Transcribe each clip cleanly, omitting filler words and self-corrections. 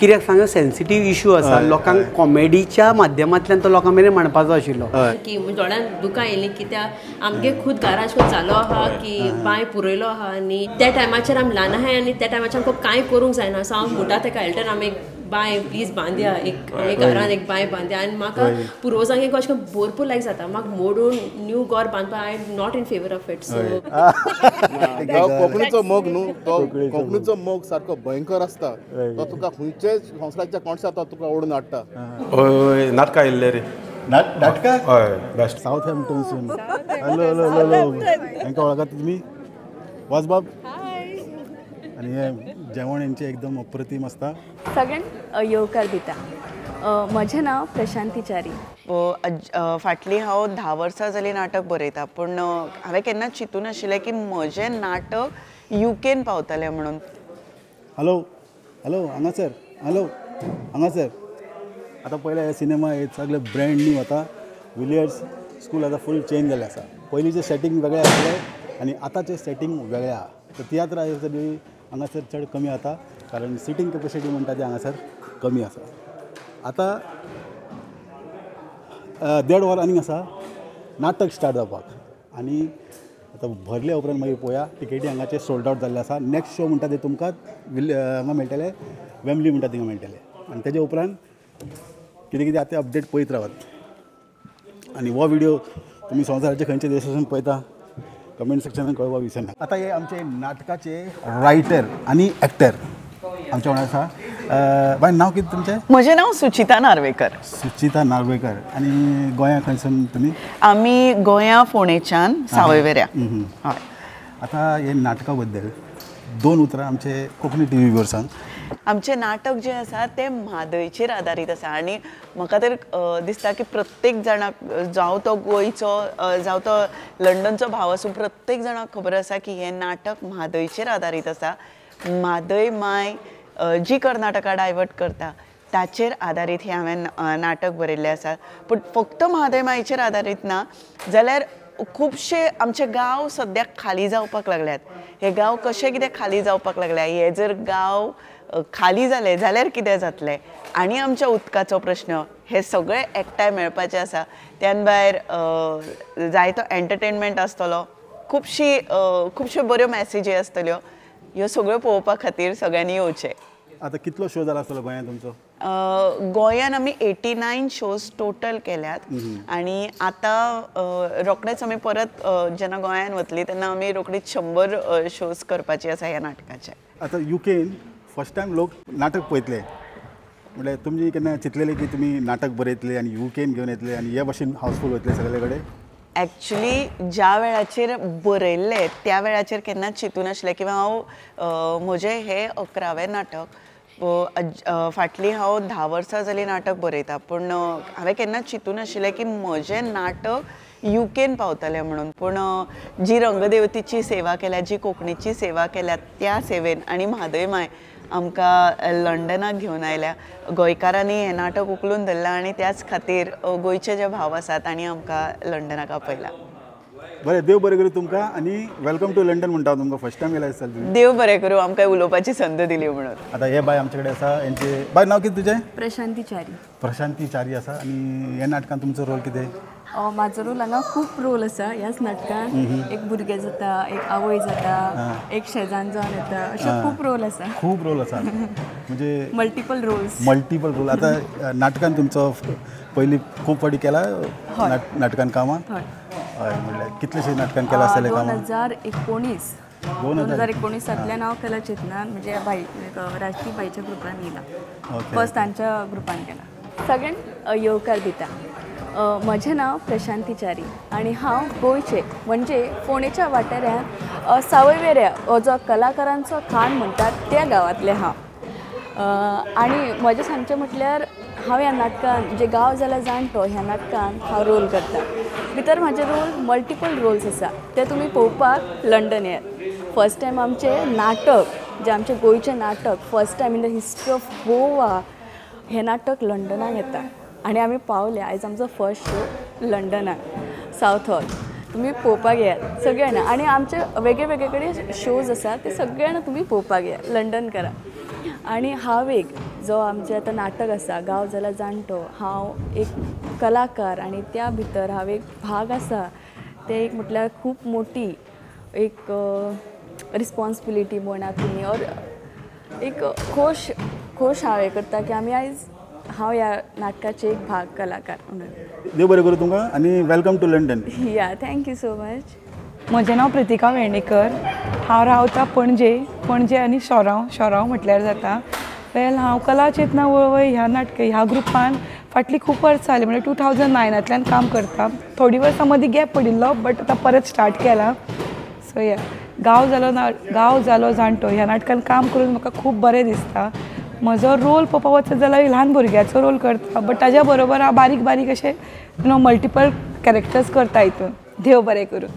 कित्याक सांग sensitive issue आसा लोकांक कॉमेडीच्या माध्यमांतल्यान तो लोकां मेरेन मांडपाचो आशिल्लो की दोळ्यान दुकां येयलीं कित्याक आमगे खूद घरांत चालू आहा की बांय पुरयलो आहा आनी त्या टायमाचेर आमी ल्हान आहाय आनी त्या टायमाचेर आमकां कांय करूंक जायना सो हांव म्हणटा तेका एल्टर आमी बाय प्लीज बांदया एक घरान एक बांय बांदया आनी म्हाका पुर्वजांक एक अशें भरपूर लायक जाता म्हाका मोडून न्यू घर बांदपा I am not in favour of it so कोंकणीचो मोग न्हू तो कोंकणीचो मोग सारको भयंकर आसता तो तुका खंयचेच संवसाराच्या कोणसा तो तुका ओडून हाडटा हय नाटकां येयल्ले रे नाटकां हय बेस्ट साऊथ हॅम्प्टनसून हॅलो हॅलो हॅलो हांकां वळखता तुमी वाजबाब आनी हे जेवण हेंचें एकदम अप्रतीम आसता सगळ्यांक येवकार दिता म्हजें नांव प्रशांती च्यारी फाटलीं हांव 10 वर्सां जालीं नाटक बरयता पूण हांवें केन्नाच चिंतूं नाशिल्लें की म्हजें नाटक युकेन पावतलें म्हणून हॅलो हॅलो हांगासर हॅलो हांगासर आतां पयले हे सिनेमा हे सगळे ब्रँड न्यू आतां विलियर्स स्कूल आतां फूल चेंज जाल्लें आसा पयलींचें सेटींग वेगळें आसलें आनी आतांचें सेटींग वेगळें आहा तर तियात्र आयसर हांगासर चड कमी जाता कारण सिटींग कॅपेसिटी म्हणटा ती हांगासर कमी आसा आतां 1.5 वर आनीक आसा नाटक स्टार्ट जावपाक आनी आतां भरले उपरांत मागीर पळोवया टिकेटी हांगाचे सोल्ड आउट जाल्ले आसा नेक्स्ट शो म्हणटा ते तुमकां हांगा मेळटले वेम्बली म्हणटा थिंगा मेळटले आनी तेजे उपरांत कितें कितें आतां अपडेट पळयत रावात आनी हो व्हिडिओ तुमी संवसाराचे खंयचे देशासून पळयता कमेंट सेक्शनान कळोवपाक विसरना आतां हे आमचे नाटकाचे रायटर आनी एक्टर आमच्या वांगडा आसा बाय नांव कितें तुमचें म्हजें नांव सुचिता नार्वेकर सुचिता नार्वेकर आनी गोंया खंयसून तुमी आमी गोंया फोंडेच्यान सावयवेऱ्या हय आतां हे नाटका बद्दल 2 उतरां आमचे कोंकणी टीव्ही वर सांग आमचें नाटक जें आसा तें म्हादयचेर आदारीत आसा आनी म्हाका तर दिसता की प्रत्येक जाणाक जावं तो गोंयचो जावं तो लंडनचो भाव आसूं प्रत्येक जाणाक खबर आसा की हें नाटक म्हादयचेर आदारीत आसा म्हादय माय जी कर्नाटका डायवर्ट करता ताचेर आदारीत हें हांवें नाटक बरयल्लें आसा पूण फक्त म्हादय मायचेर आदारीत ना जाल्यार खुबशे आमचे गांव सद्याक खाली जावपाक लागल्यात हे गांव कशे कितें खाली जावपाक लागल्या हे जर गांव खाली जाले जाल्यार कितें जातलें आनी आमच्या उदकाचो प्रश्न हे सगळे एकठांय मेळपाचें आसा त्यान भायर जायतो एंटरटेनमेंट आसतलो खुबश्यो बऱ्यो मॅसेजी आसतल्यो ह्यो सगळ्यो पळोवपा खातीर सगळ्यांनी येवचें आतां कितलो शो जाला आसतलो गोंयांत तुमचो गोंयान आमी 89 शोज टोटल केल्यात आनी आतां रोखडेच आमी परत जेन्ना गोंयान वतली तेन्ना आमी रोखडीच 100 शोज करपाची आसा ह्या नाटकाचे आतां युकेन फर्स्ट टायम लोक नाटक पळयतले म्हटल्यार तुमी केन्ना चिंतलेलें की तुमी नाटक बरयतले आनी युकेन घेवन येतले आनी हे भाशेन हावसफूल वयतले सगळे कडेन एक्चुली ज्या वेळाचेर बरयल्लें त्या वेळाचेर केन्नाच चिंतूं नाशिल्लें किंवां हांव म्हजें हें 11वें नाटक फाटलीं हांव 10 वर्सां जालीं नाटक बरयता पूण हांवें केन्नाच चिंतूं नाशिल्लें की म्हजें नाटक युकेन पावतलें म्हणून पूण जी रंगदेवतीची सेवा केल्या जी कोंकणीची सेवा केल्या त्या सेवेन आनी म्हादय माय आमकां लंडनाक घेवन आयल्या गोंयकारांनी हें नाटक उखलून धरलां आनी त्याच खातीर गोंयचे जे भाव आसात तांणी आमकां लंडनाक आपयला बरें देव बरें करूं तुमकां आनी वेलकम टू लंडन म्हणटा तुमकां फर्स्ट टायम येयला दिसता देव बरें करूं आमकां उलोवपाची संद दिली म्हणून आतां हे बाय आमचे कडेन आसा हेंचे बाय नांव कितें तुजें प्रशांती च्यारी प्रशांती च्यारी आसा आनी ह्या नाटकान तुमचो रोल कितें म्हाजो रोल हांगा खूब रोल आसा ह्याच नाटकान एक भुरगें जाता एक आवय जाता एक शेजान जावन येता अशे खूब रोल आसा म्हणजे मल्टिपल रोल आतां नाटकान तुमचो पयलीं खूब फावटी केला नाटकान कामां हय म्हणल्यार कितलेशे नाटकान केला आसतलें कामां 2019 हांव कला चेतनान म्हणजे राष्ट्रीय बायच्या ग्रुपान येयला फर्स्ट तांच्या ग्रुपान केला सगळ्यांक येवकार दिता म्हजें नांव प्रशांती च्यारी आनी हांव गोंयचे म्हणजे फोंडेच्या वाठारांत सावयवेऱ्या हो जो कलाकारांचो खाण म्हणटात त्या गांवांतलें हांव आनी म्हजें सांगचें म्हटल्यार हांव ह्या नाटकान जे गांव जाल्यार जाणटो ह्या नाटकान हांव रोल करता भितर म्हाजे रोल मल्टिपल रोल्स आसा ते तुमी पळोवपाक लंडन येयात फर्स्ट टायम आमचें नाटक जे आमचें गोंयचें नाटक first time in the history of Goa हें नाटक लंडनाक येता आनी आमी पावले आयज आमचो फर्स्ट शो लंडनाक सावथ हॉल तुमी पळोवपाक येयात सगळे जाणां आनी आमचे वेगळे वेगळे कडेन शोज आसात ते सगळे जाणां तुमी पळोवपाक येयात लंडन करा आणि हांव एक जो आमचें आतां नाटक आसा गांव जाला जाणटो, हांव एक कलाकार आनी त्या भितर हांव एक भाग आसा ते एक म्हटल्यार खूब मोठी एक रिस्पॉन्सिबिलिटी म्हणा तुमी और एक खोश हांव हें करता की आमी आयज हांव ह्या नाटकाचे एक भाग कलाकार म्हणून. देव बरें करूं तुमकां आनी वेलकम टू लंडन. या थँक्यू सो मच. म्हजें नांव प्रतिका वेर्णेकर. हांव रावता पणजे आनी शोरांव म्हटल्यार जाता. वेल हांव कला चेतना वळवय ह्या ग्रुपान फाटलीं खूब वर्सां जालीं म्हणजे 2009तल्यान काम करता. थोडी वर्सां मदीं गॅप पडिल्लो बट आतां परत स्टार्ट केला. सो या गांव जालो जाणटो ह्या नाटकान काम करून म्हाका खूब बरें दिसता. म्हजो रोल पळोवपाक वचत जाल्यार ल्हान भुरग्याचो रोल करता बट ताज्या बरोबर हांव बारीक अशे मल्टिपल कॅरेक्टर्स करता हितून. देव बरें करूं.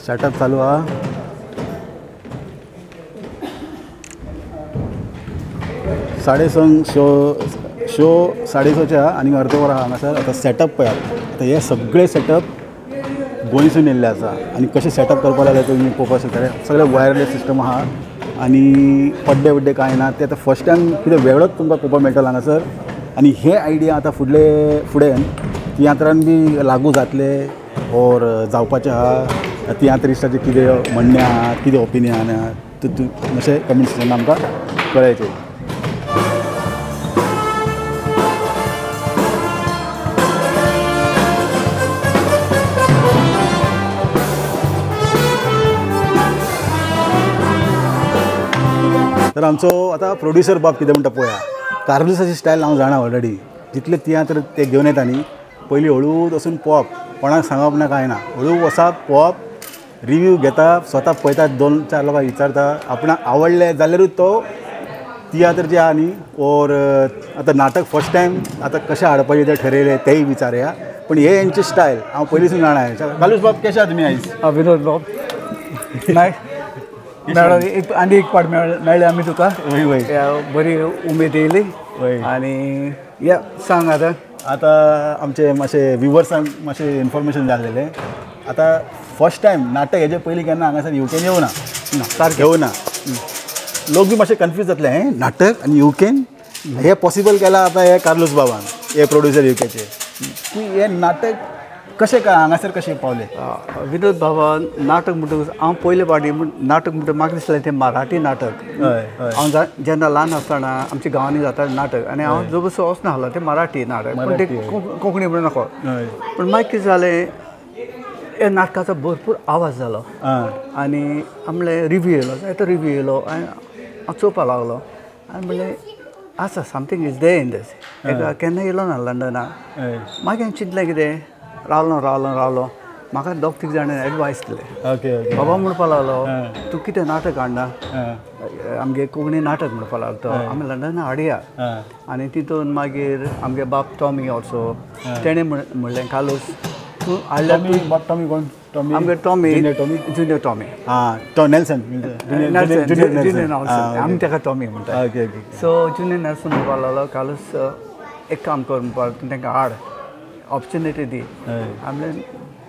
सेटअप चालू आहा. साडेसंक शो 6:30 आनी अर्द वर हांगासर आतां सेटअप पळयात. आतां हे सगळे सेटअप गोंयसून येयल्ले आसा आनी कशें सेटअप करपा लागले तुमी पळोवपाक शकता. सगळे वायरलेस सिस्टम आहा आनी पड्डे कांय ना. ते आतां फर्स्ट टायम कितें वेगळोच तुमकां पळोवपाक मेळटलो हांगासर. आनी हे आयडिया आतां फुडें तियात्रान बी लागू जातले और जावपाचें आहा. तियात्रिस्टाचें कितें म्हणणें आहा, कितें ओपिनियन आहा तूं अशें कमेंट सेक्शनान आमकां कळयचें. तर आमचो आतां प्रोड्युसर बाब कितें म्हणटा पळया. कार्लुसाची स्टायल हांव जाणा ऑलरेडी. जितले तियात्र ते घेवन येता न्ही पयलीं हळू वचून पळोवप, कोणाक सांगप ना कांय ना. हळू वचप पळोवप, रिव्यू घेता, स्वता पळयता, 2-4 लोकांक विचारता, आपणाक आवडलें जाल्यारूच तो तियात्र जे आहा न्ही और आतां नाटक फर्स्ट टायम आतां कशें हाडपाचें तें ठरयलें तेंय विचारया. पण हे हेंची स्टायल हांव पयलींसून जाणा. कालूस बाब कशे आहा तुमी आयज? विनोद बाब मेळ्ळो आनी एक पाट मेळ्ळे आमी तुका. बरी उमेद येयली आनी या सांग आतां आमचे मातशे व्युवर्सांक मातशें इन्फॉर्मेशन जाय आसलेलें. आतां फर्स्ट टायम नाटक हेजे पयलीं केन्ना हांगासर यूकेन येवना. सारकें येवना. लोक बी मातशे कन्फ्यूज जातले हें नाटक आनी यूकेन हे पॉसिबल केलां आतां हे कार्लोस बाबान, हे प्रोड्युसर यूकेचे. की हे नाटक कशें काय हांगासर कशें पावले? विनोद बाबा नाटक म्हणटकच हांव पयले फावटी नाटक म्हणटा म्हाका दिसलें तें मराठी नाटक. हांव जेन्ना ल्हान आसतना आमच्या गांवांनी जातालें नाटक आनी हांव जो बसो वचना आहलो तें मराठी नाटक पूण तें कोंकणी म्हणून नाको. पूण मागीर कितें जालें हे नाटकाचो भरपूर आवाज जालो आनी आमले रिव्यू येयलो, जायतो रिव्यू येयलो आनी हांव चोवपाक लागलो आनी म्हणलें आसा समथींग इज दे इन दीस. केन्ना येयलो ना लंडनाक. मागीर हांवें चिंतलें कितें रावलो म्हाका 2-3 जाणांनी एडवायस दिलें. बाबा म्हणपाक लागलो तूं कितें नाटक हाडना, आमगे कोंकणी नाटक म्हणपाक लागलो तो आमी लंडना हाडया. आनी तितून मागीर आमगे बाप टॉमी ऑल्सो तेणें म्हणलें कालूस तूं हाडल्या. टॉमी कोण? आमगे टॉमी जुनियर टॉमी नेल्सन आमी ताका टॉमी म्हणटा. सो जुनियर नेल्सन म्हणपाक लागलो कालूस एक काम कर म्हणपाक तूं तांकां हाड, ऑपॉर्च्युनिटी दी. आमलें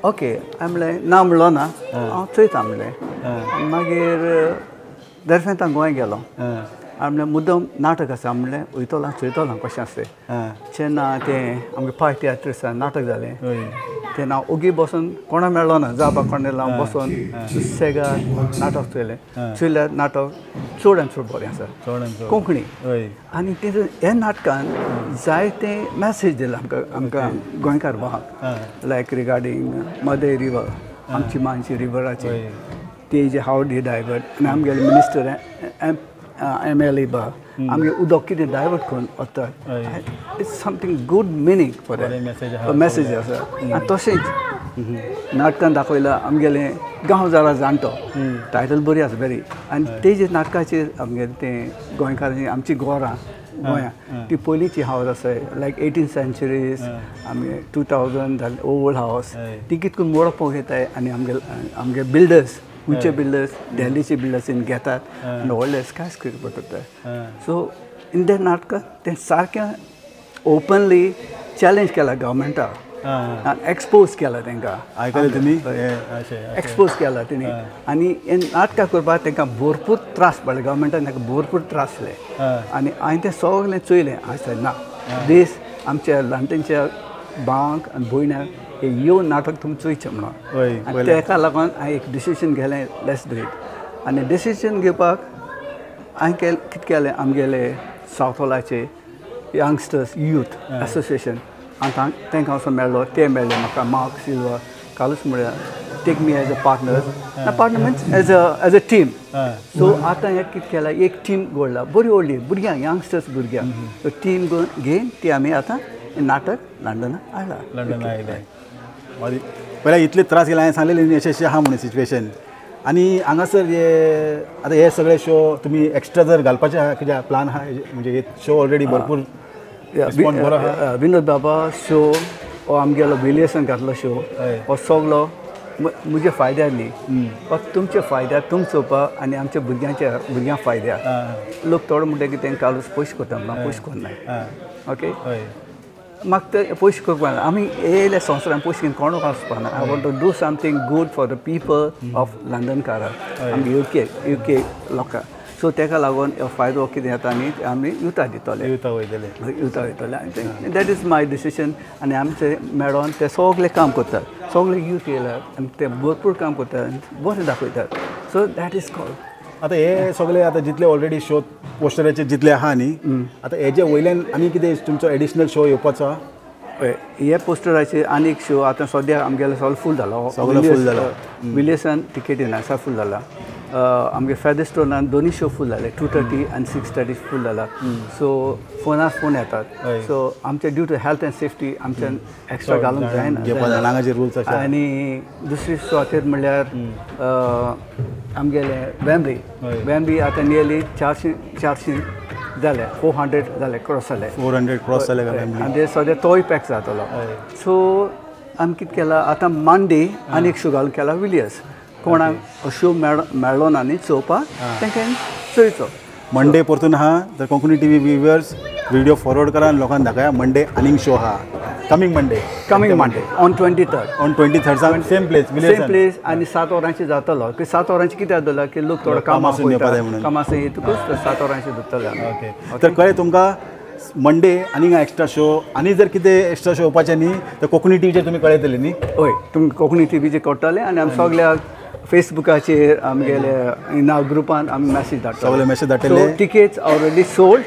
ओके. आमलें ना म्हणलो ना हांव चोयता म्हणलें. मागीर दर्फेंत हांव गोंय गेलो. आमलें मुद्दम नाटक आसा म्हणलें वयतलो चोयतलो कशें आसलें. जेन्ना तें आमगे पाय तियात्रिस्टान नाटक जालें तेन्ना ओगी बसून कोणा मेळ्ळो ना जावपाक कोणें लावन बसून सुसेगाद नाटक चोयल्यार नाटक चड आनी चड बरें आसा कोंकणी. आनी तितून हे नाटकान जायते मॅसेज दिला आमकां गोंयकार भावाक लायक रिगार्डींग मदर रिवर, आमची मानसी रिवराची ती जे हाव डी डायवर्ट आनी आमगेले मिनिस्टर MLA बा आमगे उदक कितें डायवर्ट करून वतात. It's something good meaning for message आसा. आनी तशेंच नाटकान दाखयलां आमगेलें गांव जाला जाणटो टायटल बरी आसा बरी. आनी तेजे नाटकाचेर आमगेलें तें गोंयकारांची आमची गोरां गोंयां ती पयलींची हावस आसा लायक 18th सेंचुरीज आमगे 2000 जाले ओल्ड हावस ती कितें करून मोडपा घेताय. आनी आमगे बिल्डर्स खुंयचे बिल्डर्स दिल्लीचे बिल्डर्सीन घेतात आनी व्हडले स्काय स्क्रेपर करतात. सो इन त्या नाटकान तें सारकें ओपनली चॅलेंज केलां गव्हर्मेंटाक एक्सपोज केला तांकां आयकलें तुमी एक्सपोज केला तेणी आनी हे नाटकां करपाक तांकां भरपूर त्रास पडले गव्हर्मेंटान तांकां भरपूर त्रास दिले आनी हांवें तें सगळें चोयलें हांवें ना दीस आमच्या लंडनच्या भावांक आनी भयणाक हे येवन नाटक तुमी चोयचें म्हणून आनी ताका लागून हांवें एक डिसिजन घेतलें लेट्स डू इट आनी डिसिजन घेवपाक हांवें कितें केलें आमगेले सावथ हॉलाचे यंगस्टर्स यूथ एसोसिएशन आनी तांकां वचून मेळ्ळो ते मेळ्ळे म्हाका मार्क सिल्वा कालूच म्हळ्यार take me as a partner means as a team so आतां हें कितें केलां एक टीम घडला बरी व्हडली भुरग्यांक यंगस्टर्स भुरग्यांक सो टीम घेवन ती आमी आतां नाटक लंडनाक हाडला लंडनाक आयलें पयल्या इतले त्रास केले हांवें सांगलेलें अशें अशें आहा म्हणून सिच्युएशन आनी हांगासर हे आतां हे सगळे शो तुमी एक्स्ट्रा जर घालपाचे आहा कित्याक प्लान आहा म्हणजे हे शो ऑलरेडी भरपूर रिस्पॉन्स बरो आहा विनोद बाबा शो हो आमगेलो विलियसन घातलो शो हो सगलो म्हज्या फायद्यार न्ही फक्त तुमच्या फायद्यार तुमी चोवपाक आनी आमच्या भुरग्यांक फायद्यार लोक थोडे म्हणटा की तांकां कालूच पयशे कोत्ता म्हणून पयशे कोन्नाय ओके म्हाका ते पयशे करपा ना आमी येयले संवसारान पयशे घेवन कोणाक वचपाना I want to do something good for the people of लंडनकारां आमी यूके लोकां सो ताका लागून हो फायदो कितें येता आनी आमी युथा दितले युथा वयतले आनी दॅट इज माय डिसिजन आनी आमचे मेळोन ते सगळे काम करतात सगळे यूथ येयल्यात आनी ते भरपूर काम करतात आनी बरें दाखयतात सो दॅट इज कॉल आतां हे सगळे आतां जितले ऑलरेडी शो पोस्टराचे जितले आहा न्ही आतां हेजे वयल्यान आनी कितें तुमचो एडिशनल शो येवपाचो आहा हे पोस्टराचे आनी एक शो आतां सद्या आमगेलो सगळो फूल जालो विलियसन टिकेटी ना फूल जाला आमगे फेदरस्टोनान दोनी शो फूल जाले 2:30 आनी 6:30 फूल जाला सो फोन येतात सो आमचे due to health and safety आमच्यान एक्स्ट्रा घालूंक जायना आनी दुसरी सुवातेर म्हणल्यार आमगेले वेंबली आतां नियरली 400 जाले 400 जाले क्रॉस जाले आनी ते सद्या तोय पॅक जातलो सो आमी कितें केलां आतां मंडे आनी एक शो घालून केला विलियस कोणाक शो मेळ्ळो ना न्ही चोवपाक तांकां चोयचो मंडे परतून आहा तर Konkani TV viewers video forward करा आनी लोकांक दाखया मंडे आनीक शो आहा coming Monday on 23rd same place आनी 7 वरांची जातलो की 7 वरांची कित्याक जातलो की लोक थोडो कामासून येतकूच 7 वरांची जातले ओके तर कळ्ळें तुमकां मंडे आनीक एक्स्ट्रा शो आनी जर कितें एक्स्ट्रा शो येवपाचें न्ही तर कोंकणी टीव्हीचेर तुमी कळयतले न्ही हय तुमी कोंकणी टीव्हीचेर करतले आनी आमी सगळ्याक फेसबुकाचेर आमगेले इन ग्रुपान आमी मेसेज धाडटले सगळे मेसेज धाडटले टिकेट्स ऑलरेडी सोल्ड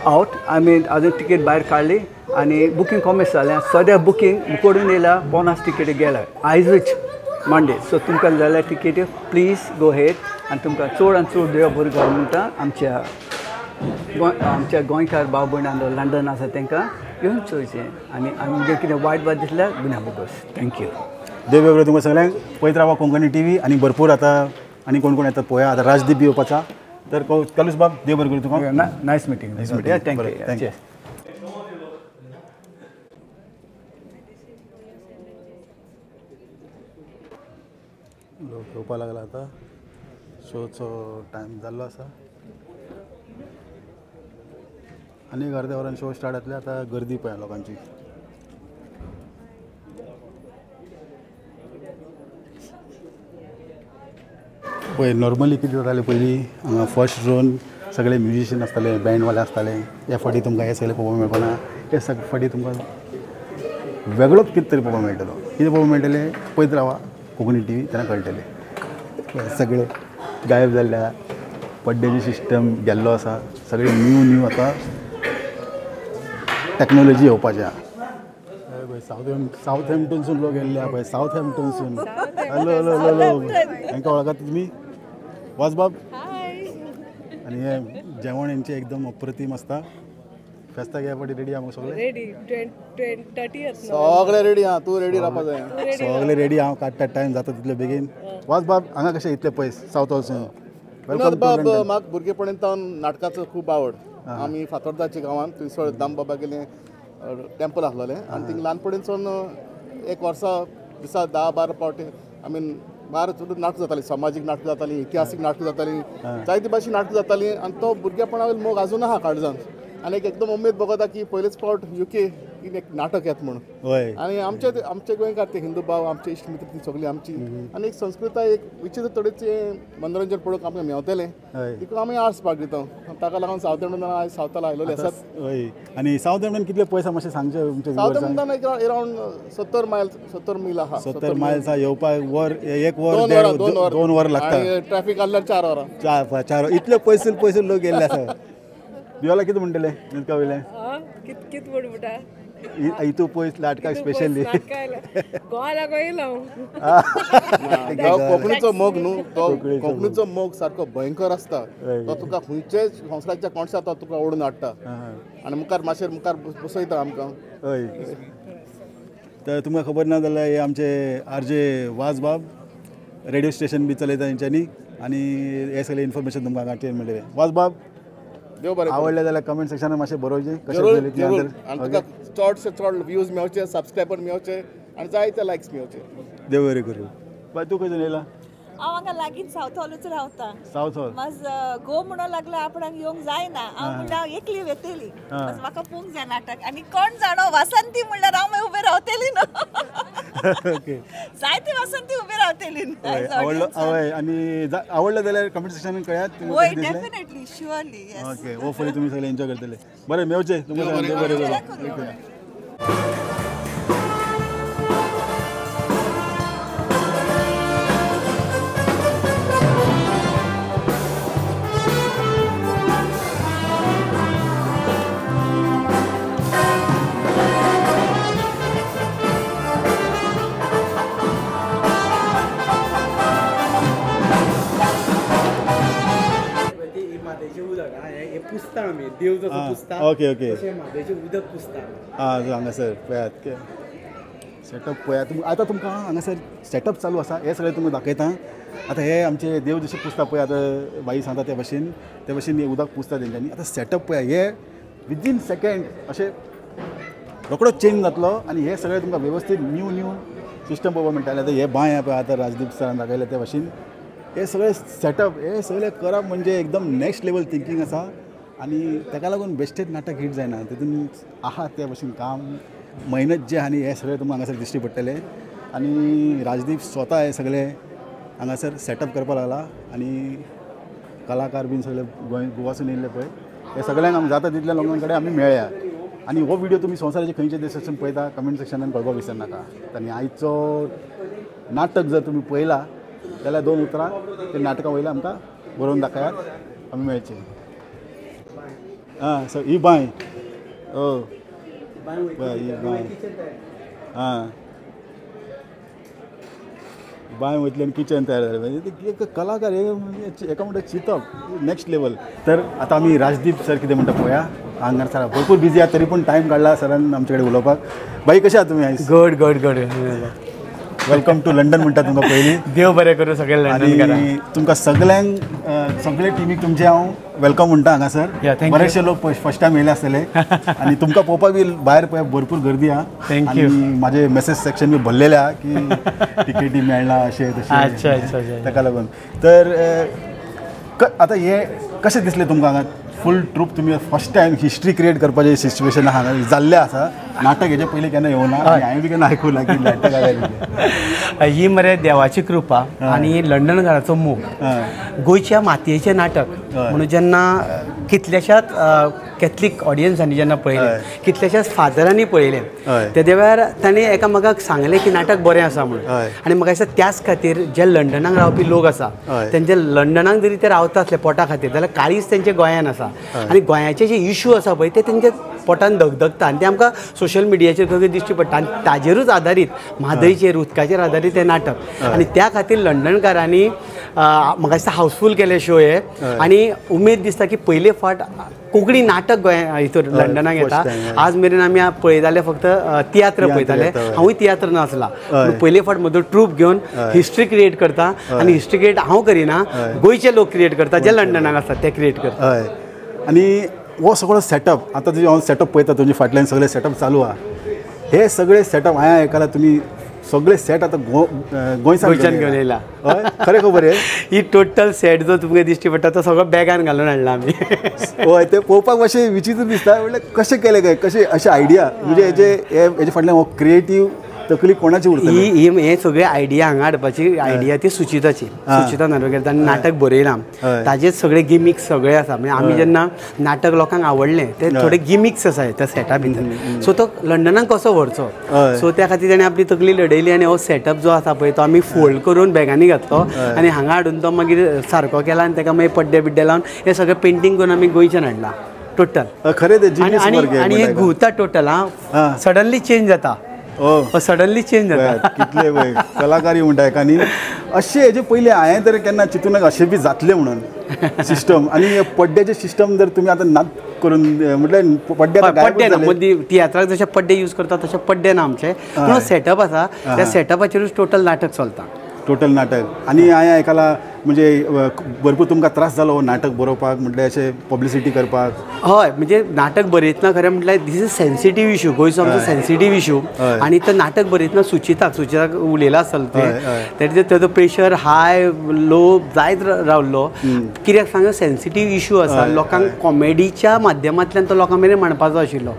आउट आमी आजून टिकेट भायर काडली आनी बुकींग कॉमेस जालें सद्या बुकींग करून येयला 50 टिकेटी गेल्या आयजूच मंडे सो तुमकां जाल्यार टिकेटी प्लीज गो हेड आनी तुमकां चड आनी चड देव बरें घालूं म्हणटा आमच्या गोंयकार भाव भयणां लंडन आसा तांकां येवन चोयचें आनी आमगे कितें वायट दिसल्यार गुन्या बोगस थँक्यू देव बरें तुमकां सगळ्यांक पळयत रावा कोंकणी टीव्ही आनी भरपूर आतां आनी कोण कोण येतात पळोवया आतां राजदीप बी येवपाचा तर कालूस बाब देव बरें करूं तुका नायस मिटींग थँक्यू लोक येवपाक लागला आतां शोचो टायम जाल्लो आसा आनी अर्द्या वरान शो स्टार्ट जातले आतां गर्दी पळया लोकांची पळय नॉर्मली कितें जातालें पयलीं हांगा फर्स्ट रोन सगळे म्युजिशियन आसताले बँडवाले आसताले ह्या फाटी तुमकां हे सगळे पळोवपाक मेळपाना हे फाटी तुमकां वेगळोच कितें तरी पळोवपाक मेळटलो कितें पळोवपाक मेळटलें पळयत रावा कोंकणी टीव्ही तेन्ना कळटलें सगळे गायब जाल्ल्या बड्डेची सिस्टम गेल्लो आसा सगळे न्यू आतां टॅक्नोलॉजी येवपाचें आहा साऊथ हॅम्पटनसून लोक येयल्ले आहा पळय साऊथ हॅम्पटनसून हॅलो हांकां वळखात तुमी वाजबाब आनी हे जेवण हेंचें एकदम अप्रतीम आसता फेस्ताक ह्या फाटी रेडी आहा मगो सगळे सगळे रेडी आहा तूं रेडी रावपा जाय सगळे रेडी हांव काडटा टायम जाता तितले बेगीन वाजबाब हांगा कशें इतले पयस साऊथ हॉलसून बाब म्हाका भुरगेपणींतावन नाटकाचो खूब आवड आमी फातोर्डाच्या गांवांत थंयसर दामबाबा गेले टॅम्पल आसलेलें आनी थिंग ल्हानपणीसून एक वर्सा दिसा 10-12 पावटी आमी बार नाटकां जातालीं समाजीक नाटकां जातालीं इतिहासीक नाटकां जातालीं जायते भाशेन नाटकां जातालीं आनी तो भुरगेपणा वयलो मोग आजून आहा काळजांत आनी एकदम उमेद भोगता की पयलेच फावट UK बेगीन एक नाटक येत म्हणून होय आणि आमचे गोंयकार ते हिंदू भाव आमचे इश्ट मित्र ती सगळी आमची आणि एक संस्कृताय एक विचित्र तरेचे मनोरंजन पळोवंक आमकां मेवतलें तितून आमी आर्ट्स भाग दिता ताका लागून सावथ इंडियन आयज सावथाला आयिल्ले आसात होय आणि सावथ इंडियन कितले पयस मातशें सांगचे तुमचे सावथ इंडियन अरावंड 70 मील आहा 70 मायल्स येवपाक वर एक वर 2 वर लागता आणि ट्रॅफिक आसल्यार 4 वरां चार इतले पयस लोक गेल्ले आसा देवाला कितें म्हणटले न्हिदका वयले कित म्हणटा इतू पयस नाटकाक स्पेशली गोवा लागो येयलो कोंकणीचो मोग न्हू तो कोंकणीचो मोग सारको भयंकर आसता तो तुका खंयचेय संवसाराच्या कोणशा तो तुका ओडून हाडटा आनी मुखार बसयता आमकां हय तर तुमकां खबर ना जाल्यार हे आमचे आरजे वाज बाब रेडिओ स्टेशन बी चलयता तेंच्यांनी आनी हे सगळें इन्फॉर्मेशन तुमकां हांगाचेर मेळटलें वाज बाब देव बरें आवडलें जाल्यार कमेंट सेक्शनान मातशें बरोवचें जरूर आनी तुका चडशे चड व्ह्यूज मेळचे सबस्क्रायबर मेळचे आनी जायते लायक्स मेळचे देव बरें करूं बाय तूं खंय येयला हांव हांगा लागीं सावथ हॉलूच रावता सावथ हॉल माज गो म्हणून लागला आपणाक येवंक जायना हांव म्हणटा हांव एकली वेतेली म्हाका पळोवंक जाय नाटक आनी कोण जाणो वासंती म्हणल्यार हांव मागीर उबें रावतली न्हू ओके जायती वासंती उबें रावतली हय आनी आवडलें जाल्यार कमेंट सेक्शनान कळयात हय डेफिनेटली शुअरली ओके होपफुली तुमी सगळे एन्जॉय करतले बरें मेवचें तुमकां देव बरें करूं पुसता आमी देव जसो पुसता ओके ओके तशें म्हादयचें उदक पुसता हांगासर पळयात सेटअप पळयात आतां तुमकां हांगासर सेटअप चालू आसा हे सगळें तुमकां दाखयता आतां हे आमचे देव जशें पुसता पळय आतां बाई सांगता ते भाशेन उदक पुसता तेंच्यांनी आतां सेटअप पळया हे विदीन सेकंड अशें रोखडोच चेंज जातलो आनी हे सगळें तुमकां वेवस्थीत न्यू सिस्टम पळोवपाक मेळटालें आतां हे बांय आहा पळय आतां राजदीप सरान दाखयले ते भाशेन हे सगळे सेटअप हे सगळे करप म्हणजे एकदम नेक्स्ट लेवल थिंकींग आसा आनी ताका लागून बेश्टेच नाटक हिट जायना तितून आहा त्या भाशेन काम मेहनत जे आहा न्ही हे सगळे तुमकां हांगासर दिश्टी पडटले आनी राजदीप स्वता हे सगळे हांगासर सेटअप करपाक लागला आनी कलाकार बीन सगळे गोवासून येयल्ले पळय हे सगळ्यांक आमी जाता तितल्या लोकां कडेन आमी मेळया आनी हो व्हिडिओ तुमी संवसाराचे खंयचे देशासून पळयता कमेंट सेक्शनान कळपाक विसरनाका आनी आयचो नाटक जर तुमी पळयला जाल्यार 2 उतरां ते नाटका वयल्या आमकां बरोवन दाखयात आमी मेळचे सो ही बांय ही बांय बांय वयतली आनी किचन तयार जालें म्हणजे एक कलाकार एका म्हणटा चिंतप नेक्स्ट लेवल तर आतां आमी राजदीप सर कितें म्हणटा पळया हांगार सर भरपूर बिजी आहा तरी पूण टायम काडला सरान आमचे कडेन उलोवपाक बाई कशें आहा तुमी आयज गड वेलकम टू लंडन म्हणटा तुमकां पयलीं देव बरें करूं सगळे लंडन आनी तुमकां सगळ्यांक सगळे टिमीक तुमचे हांव वेलकम म्हणटा हांगासर बरेचशे लोक फर्स्ट टायम येयले आसतले आनी तुमकां पळोवपाक बी भायर पळय भरपूर गर्दी आहा आनी म्हाजे मेसेज सेक्शन बी भरलेले आहा की टिकेटी मेळना अशें तशें ताका लागून तर आतां हे कशें दिसलें तुमकां हांगा फूल ट्रूप तुमी फर्स्ट टायम हिस्ट्री क्रिएट करपाचें सिच्युएशन हांगा जाल्लें आसा नाटक हेजे पयलीं केन्ना येवना आनी हांवें बी केन्ना आयकूं ना की नाटक ही मरे देवाची कृपा आनी लंडनकाराचो मोग गोंयच्या मातयेचें नाटक म्हणून जेन्ना कितल्याशाच कॅथलीक ऑडियन्सांनी जेन्ना पळयलें कितल्याशाच फादरांनी पळयलें तेदे वेळार ताणें एकामेकाक सांगलें की नाटक बरें आसा म्हणून आनी म्हाका दिसता त्याच खातीर जे लंडनाक रावपी लोक आसा तेंचे लंडनाक जरी ते रावता आसले पोटा खातीर जाल्यार काळीज तेंचे गोंयान आसा आनी गोंयाचे जे इश्यू आसा पळय ते तेंचे पोटान धगधगता आनी ते आमकां सोशल मिडियाचेर खंय दिश्टी पडटा आनी ताजेरूच आदारीत म्हादयचेर उदकाचेर आदारीत हें नाटक आनी त्या खातीर लंडनकारांनी म्हाका दिसता हावसफूल केले शो हे आनी उमेद दिसता की पयले फावट कोंकणी नाटक गोंया हितूर लंडनाक येता आज मेरेन आमी पळयताले फक्त तियात्र पळयताले हांवूय तियात्र नाचला पयले फावट म्हजो ट्रूप घेवन हिस्ट्री क्रिएट करता आनी हिस्ट्री क्रिएट हांव करिना गोंयचे लोक क्रिएट करता जे लंडनाक आसतात ते क्रिएट करता आनी हो सगळो सेटअप आतां तुजे हांव सेटअप पळयता तुजे फाटल्यान सगळे सेटअप चालू आहा हे सगळे सेटअप हांवें आयकलां तुमी सगळे सेट आतां गोंयसान गोंयच्यान घेवन येयला. हय खरें खबर आहे. ही टोटल सेट जो तुमकां दिश्टी पडटा तो सगळो बॅगान घालून हाडला आमी. हय ते पळोवपाक मातशें विचित्र दिसता म्हणल्यार कशें केलें काय कशें अशें आयडिया म्हणजे हेजे फाटल्यान हो क्रिएटीव तकली कोणाची उरतली. ही हे सगळे आयडिया हांगा हाडपाची आयडिया ती सुचिताची, सुचिता नार्वेकर ताणें नाटक बरयलां. ताजेच सगळे गिमिक्स सगळे आसा. म्हणजे आमी जेन्ना नाटक लोकांक आवडलें ते थोडे गिमिक्स आसाय त्या सेटा भितर. सो तो लंडनाक कसो व्हरचो सो त्या खातीर ताणें आपली तकली लडयली आनी हो सेटअप जो आसा पळय तो आमी फोल्ड करून बॅगांनी घातलो आनी हांगा हाडून तो मागीर सारको केला आनी ताका मागीर पड्डे बिड्डे लावन हे सगळें पेंटींग करून आमी गोंयच्यान हाडला टोटल. खरें ते जिनियस वर्क आनी हे घुंवता टोटल सडनली चेंज जाता. सडनली चेंज जाता. कितले पळय कलाकारी म्हणटा हेका न्ही. अशें हेजे पयलीं हांवें तर केन्ना चिंतून अशें बी जातलें म्हणून सिस्टम. आनी पड्ड्याचे सिस्टम जर तुमी आतां नाच करून म्हटल्यार पड्डे ना मदीं तियात्राक जशे पड्डे यूज करता तशे पड्डे ना आमचे. पूण सेटअप आसा त्या सेटअपाचेरूच टोटल नाटक चलता. टोटल नाटक. आनी हांवें आयकलां म्हणजे भरपूर तुमकां त्रास जालो नाटक बरोवपाक म्हटल्यार अशें पब्लिसिटी करपाक. हय म्हणजे नाटक बरयतना खरें म्हटल्यार दीस इज सेन्सिटीव इशू. गोंयचो आमचो सेन्सिटीव इशू. आनी तो नाटक बरयतना सुचिताक उलयला आसतलो तेजो प्रेशर हाय लो जायत रावल्लो. कित्याक सांग सेन्सिटीव इशू आसा. लोकांक कॉमेडीच्या माध्यमांतल्यान तो लोकां मेरेन मांडपाचो आशिल्लो.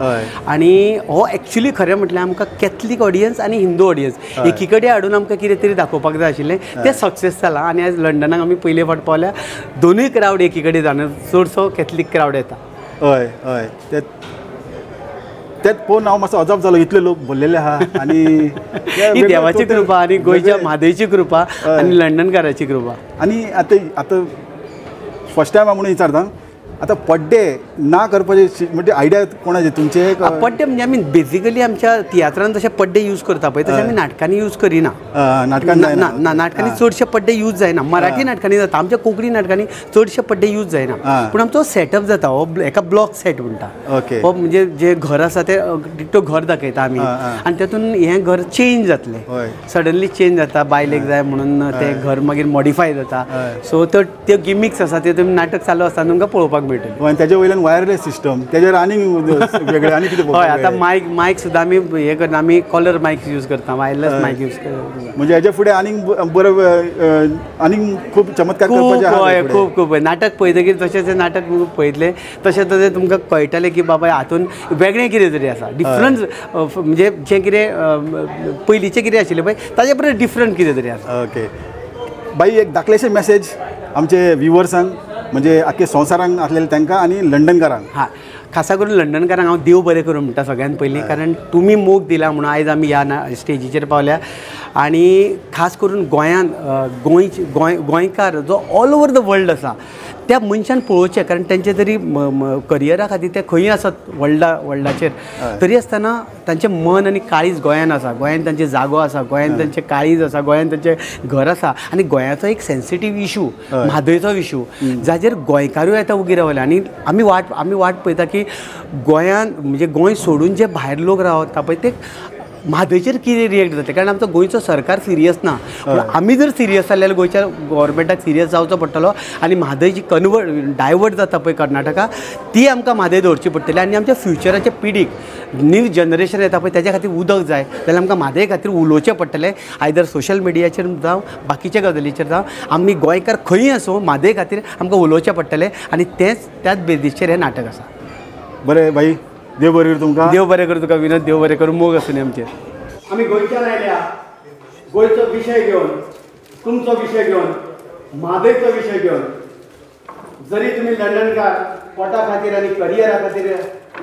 आनी हो एक्चुली खरें म्हटल्यार आमकां कॅथलीक ऑडियन्स आनी हिंदू ऑडियन्स एकी कडेन हाडून आमकां कितें तरी दाखोवपाक जाय आशिल्लें. तें सक्सेस जालां. आनी आयज लंडनाक आमी पयले फावट पावल्या दोनूय क्रावड एकी कडेन जावन चडसो कॅथलीक क्रावड येता. हय हय तेच पळोवन हांव मातसो अजाप जालो इतले लोक भरलेले आहा. आनी ही देवाची कृपा आनी गोंयच्या म्हादयची कृपा आनी लंडनकाराची कृपा. आनी आतां फर्स्ट टायम हांव म्हणून विचारता आतां पड्डे ना करपाचे म्हणजे आयडिया कोणाचे तुमचे. पड्डे म्हणजे आमी बेजिकली आमच्या तियात्रान तशे पड्डे यूज करता पळय तशे आमी नाटकांनी यूज करिना. नाटकांनी चडशे पड्डे यूज जायना. मराठी नाटकांनी जाता. आमच्या कोंकणी नाटकांनी चडशे पड्डे यूज जायना. पूण आमचो सेटअप जाता हो एका ब्लॉक सेट म्हणटा. हो म्हणजे जे घर आसा ते डिट्टो घर दाखयता आमी आनी तातूंत हें घर चेंज जातलें. सडनली चेंज जाता बायलेक जाय म्हणून तें घर मागीर मॉडिफाय जाता. सो त्यो गिमिक्स आसा त्यो तुमी नाटक चालू आसतना तुमकां पळोवपाक मेळटलें. तेजे वयल्यान वायरलेस सिस्टम तेजेर आनीक वेगळे आनी कितें. हय आतां मायक सुद्दां आमी हे करता. आमी कॉलर मायक यूज करता वायरलेस मायक यूज करता. म्हणजे हेजे फुडें आनीक बरो आनीक खूब चमत्कार करपाचे. खूब नाटक पळयतकीर तशें तें नाटक पळयतलें तशें तशें तुमकां कळटलें की बाबा हातून वेगळें कितें तरी आसा. डिफरंट म्हणजे जें कितें पयलींचें कितें आशिल्लें पळय ताजे परस डिफरंट कितें तरी आसा. ओके बाई एक धाकलेशें मॅसेज आमचे व्ह्युअर्सांक म्हणजे आख्खे संवसारांक आसलेले तांकां आनी लंडनकारांक. खासा करून लंडनकारांक हांव देव बरें करूं म्हणटा सगळ्यान पयलीं. कारण तुमी मोग दिला म्हणून आयज आमी ह्या स्टेजीचेर पावल्या. आनी खास करून गोंयांत गोंयकार जो ऑल ओवर द वर्ल्ड आसा त्या मनशान पळोवचें. कारण तेंचे तरी करियरा खातीर ते खंय आसात वर्ल्डाचेर तरी आसतना तांचें मन आनी काळीज गोंयान आसा. गोंयान तांचे जागो आसा. गोंयान तांचें काळीज आसा. गोंयान तांचें घर आसा. आनी गोंयाचो एक सेन्सिटीव इशू म्हादयचो इशू जाचेर गोंयकारूय येता उगी रावले. आनी आमी वाट पळयता की गोंयान म्हणजे गोंय सोडून जे भायर लोक रावता पळय ते म्हादयचेर कितें रिएक्ट जाता. कारण आमचो गोंयचो सरकार सिरियस ना. पूण आमी जर सिरियस जाल्यार गोंयच्या गोवोरमेंटाक सिरियस जावचो पडटलो आनी म्हादयची डायवर्ट जाता पळय कर्नाटका ती आमकां म्हादय दवरची पडटली. आनी आमच्या फ्युचराच्या पिडीक न्यू जनरेशन येता पळय तेज्या खातीर उदक जाय जाल्यार आमकां म्हादय खातीर उलोवचें पडटलें. आयदर सोशल मिडियाचेर जावं बाकीच्या गजालीचेर जावं आमी गोंयकार खंय आसूं म्हादय खातीर आमकां उलोवचें पडटलें. आनी त्याच बेजीचेर हें नाटक आसा. बरें बाई देव बरें करूं तुमकां. देव बरें करूं तुका विनोद. देव बरें करूं. मोग आसूं आमचेर. आमी गोंयच्यान आयल्या गोंयचो विशय घेवन तुमचो विशय घेवन म्हादयचो विशय घेवन जरी तुमी लंडनकार पोटा खातीर आनी करियरा खातीर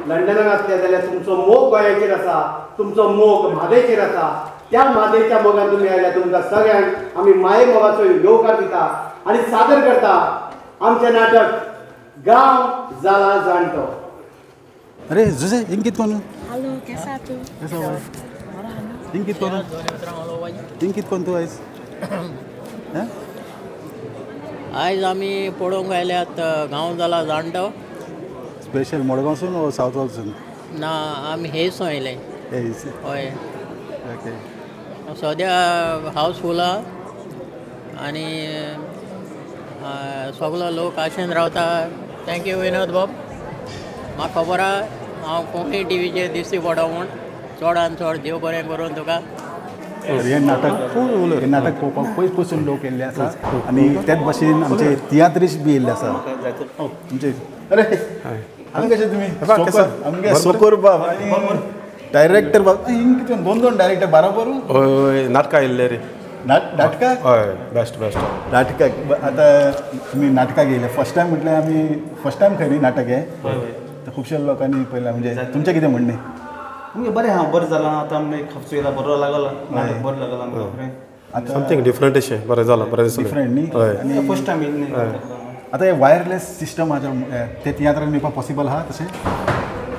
लंडनाक आसले जाल्यार तुमचो मोग गोंयाचेर आसा. तुमचो मोग म्हादयचेर आसा. त्या म्हादयच्या मोगान तुमी आयल्या तुमकां सगळ्यांक आमी माये मोगाचो येवकार दिता आनी सादर करता आमचें नाटक गांव जाला जाणटो. अरे जुजे हिंग कित कोन Halo, kesa tu? हिंग कित कोन तूं आयज. आयज आमी पळोवंक आयल्यात गांव जाला जाणटो. स्पेशल मडगांवसून ओ सावथ गोवासून. ना आमी हेसून आयले. हय ओके. सद्या हावसफूल आहा आनी सगलो लोक आशेन रावता. थँक्यू विनोद बाब. म्हाका खबर आहा हांव कोंकणी टीव्हीचेर दिसती पडो म्हूण चडान चड देव बरें करून तुका. हे नाटक पळोवपाक पयस पसून लोक येयल्ले आसा आनी त्याच भाशेन आमचे तियात्रीश बी येयल्ले आसा तुमचे अरे हांगा कशे तुमी आमगे सोकोर बाब आनी डायरेक्टर बाब हिंग कितें दोन डायरेक्टर बरोबर हय नाटकां येयल्ले रे नाटकां हय बेस्ट नाटकाक आतां तुमी नाटकाक येयले फर्स्ट टायम म्हटल्यार आमी फर्स्ट टायम खंय न्ही नाटक हे खुबश्या लोकांनी पळयलां म्हणजे तुमचें कितें म्हणणें म्हणजे बरें हा बरें जालां आतां आमी हप्तो येयला बरो लागला नाटक बरें लागला आमकां आतां समथींग डिफरंट अशें बरें जालां बरें दिसलें डिफरंट न्ही आनी फर्स्ट टायम येयल्ली आतां हे वायरलेस सिस्टम ते तियात्रान येवपाक पॉसिबल आहा तशें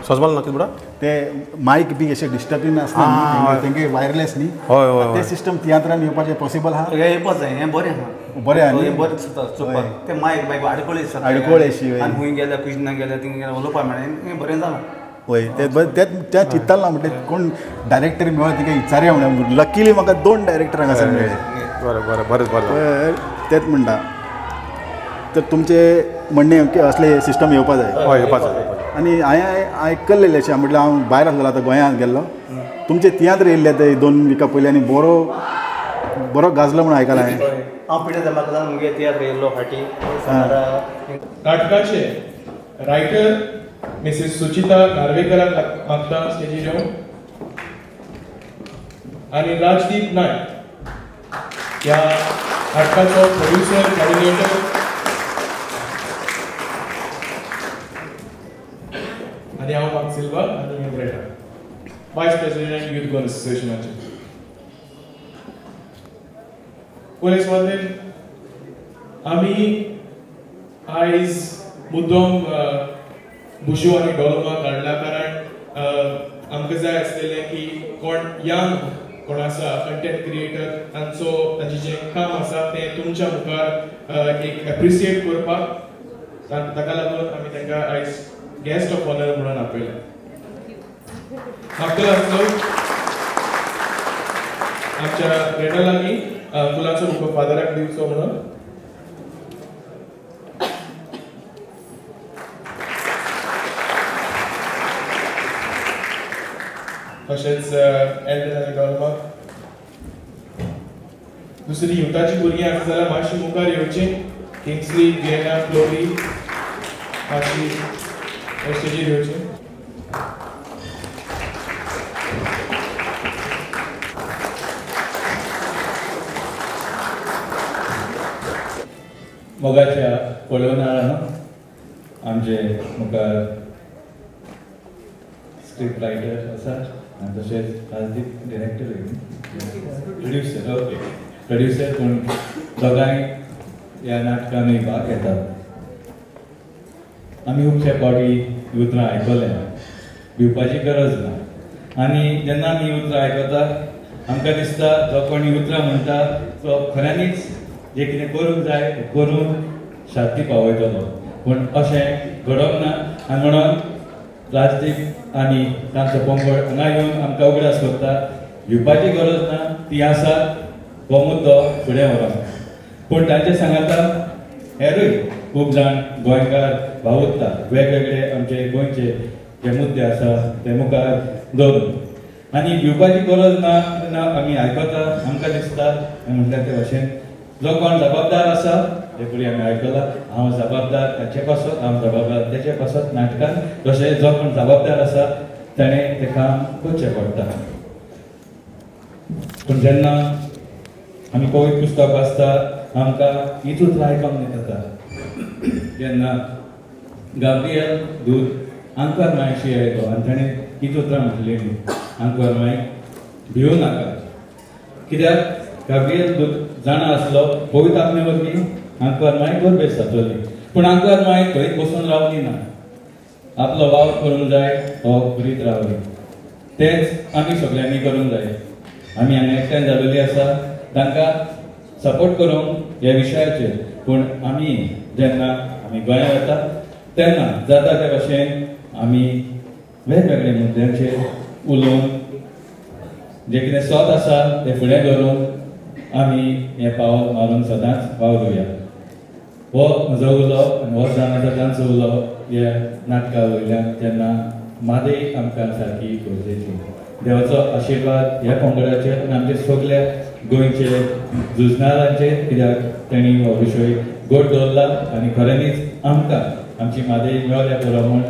सोजमाल ना कितें म्हणा ते मायक बी अशें डिस्टर्बिंग आसना तेंगे वायरलेस न्ही ते सिस्टम तियात्रान येवपाचें पॉसिबल आहा येवपाक जाय हें बरें आहा बरें आहा न्ही बरें चोवपाक ते मायक आडकोळी आडकोळेशी आनी खूंय गेल्या कुजना गेल्या थिंग गेल्या उलोवपाक मेळ्ळें हें बरें जालां वय त्या चित्तालें म्हणजे कोण डायरेक्टर मेळ्ळो तिका विचारया म्हणून लकीली म्हाका 2 डायरेक्टर हांगासर मेळ्ळे बरें तेच म्हणटा तर तुमचे म्हणणें असले सिस्टम येवपा जाय आनी हांवें आयकल्लें अशें म्हटल्यार हांव भायर आसलो आतां गोंयांत गेल्लो तुमचे तियात्र येयल्ले ते 2 विका पयलीं आनी बरो गाजलो म्हणून आयकलां हांवें हांव पिड्या म्हाका मुगे तियात्र येयल्लो फाटी नाटकाचे रायटर मिसेस सुचिता नार्वेकराक मागता स्टेजीर येवन आनी राजदीप नायक ह्या नाटकाचो प्रोड्युसर कोऑर्डिनेटर आनी हांव मार्क सिल्वा आनी हेब्रेटा वायस प्रेसिडेंट यूथ गोवन असोसिएशनाचे पयस वाटेन आमी आयज मुद्दम बुशू आनी डॉलमा काडला कारण आमकां जाय आसलेलें की कोण यंग कोण आसा कंटेंट क्रिएटर तांचें जें काम आसा तें तुमच्या मुखार एक एप्रिसिएट करपाक ताका लागून आमी तांकां आयज गेस्ट ऑफ ऑनर म्हणून आपयलें म्हाका लागलो आमच्या रेडा लागीं फुलांचो बुको फादराक दिवचो म्हणून तशेंच एल्डर आनी डॉलमाक दुसरी युथाची भुरगीं आसा जाल्यार मातशी मुखार येवची किंग्सली जेना फ्लोरी मातशी स्टेजीर येवची मोगाच्या पळोवनाळान आमचे मुखार स्क्रिप्ट रायटर आसा आनी तशेंच Rajdeep director producer okay producer पूण दोगांय ह्या नाटकांनी भाग घेतात आमी खुबशे फावटी उतरां आयकलें भिवपाची गरज ना आनी जेन्ना आमी उतरां आयकता आमकां दिसता जो कोण उतरां म्हणटा तो खऱ्यांनीच जे कितें करूंक जाय तें करून शांती पावयतलो पूण अशें घडोवंक ना आनी म्हणून राजदीप आनी तांचो पंगड हांगा येवन आमकां उगडास करता भिवपाची गरज ना ती आसा हो मुद्दो फुडें व्हरोंक पूण तांचे सांगाता हेरूय खूब जाण गोंयकार भावुरता वेगवेगळे आमचे गोंयचे जे मुद्दे आसा ते मुखार दवरून आनी भिवपाची गरज ना तेन्ना आमी आयकता आमकां दिसता म्हटल्यार ते भशेन जो कोण जबाबदार आसा ते फुडें आमी आयकलां हांव जबाबदार ताचे पासत हांव जबाबदार तेचे पासत नाटकान तशें जो कोण जबाबदार आसा ताणें तें काम करचें पडटा पूण जेन्ना आमी पवित्र पुस्तक वाचता आमकां हीच उतरां आयकूंक येता जेन्ना गाब्रियल दूत आंकवार मायशी आयलो आनी ताणें हीच उतरां म्हटलेलीं आंकवार माय भिवू नाका कित्याक गाब्रियल दूत जाणा आसलो पवित्र आपणे वरवीं आंकवार माय गरबेज जातली पूण आंकवार माय थंयच बसून रावली ना आपलो वावर करूंक जाय हो करीत रावली तेंच आमी सगळ्यांनी करूंक जाय आमी हांगा एकठांय जाल्लेली आसा तांकां सपोर्ट करूंक ह्या विशयाचेर पूण आमी जेन्ना आमी गोंयांत येता तेन्ना जाता ते भशेन आमी वेगवेगळे मुद्द्यांचेर उलोवन जे कितें सोत आसा ते फुडें धरून आमी हें पावल मारून सदांच वावरुया हो म्हजो उलो आनी हो जाण आसा तांचो उलो ह्या नाटका वयल्यान जेन्ना मादय आमकां सारकी गरजेची देवाचो आशिर्वाद ह्या पंगडाचेर आनी आमच्या सगळ्या गोंयचे झुजणारांचे, कित्याक तेणी हो विशय गोड दवरला आनी खऱ्यांनीच आमकां आमची मादेय मेळ्ळ्या पुरो म्हूण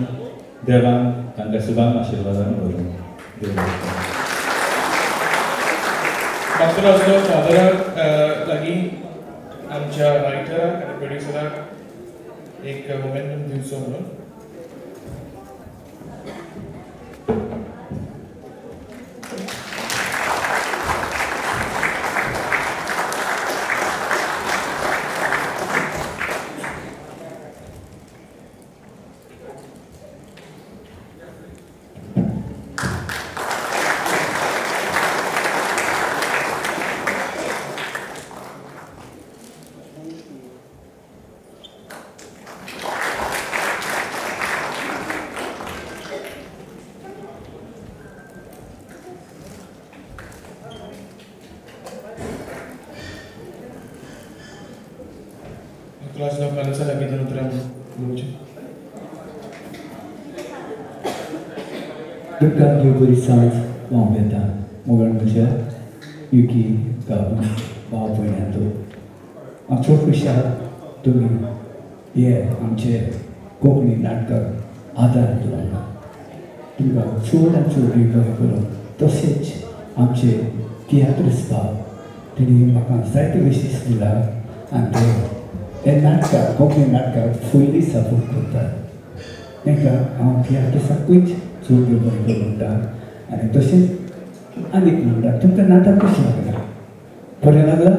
देवान तांकां शुभांग आशिर्वादान दवरूं. मात्र असलो फादराक लागीं आमच्या रायटराक आनी प्रोड्युसराक एक मोमेंटम दिवचो म्हणून. क्लास लोकांना सगळ्या किती उतरांग दुर्गा देवबरी सांज हांव येता मोगण म्हज्या युकी गांवान भाव भयण्याचो हांव चड खुशी आसा तुमी हे आमचे कोंकणी नाटकाक आदार दिलो तुमकां चड आनी चड बरें करून तशेंच आमचे तियात्र स्टाफ तेणी म्हाका जायते विशेश दिला आनी ते नाटकाक कोंकणी नाटकाक फुल्ली सपोर्ट करतात तांकां हांव तियात्र साकूच चड बरें करून म्हणटा आनी तशेंच आनीक म्हणटा तुमकां नाटक कशें लागलां बरें लागलां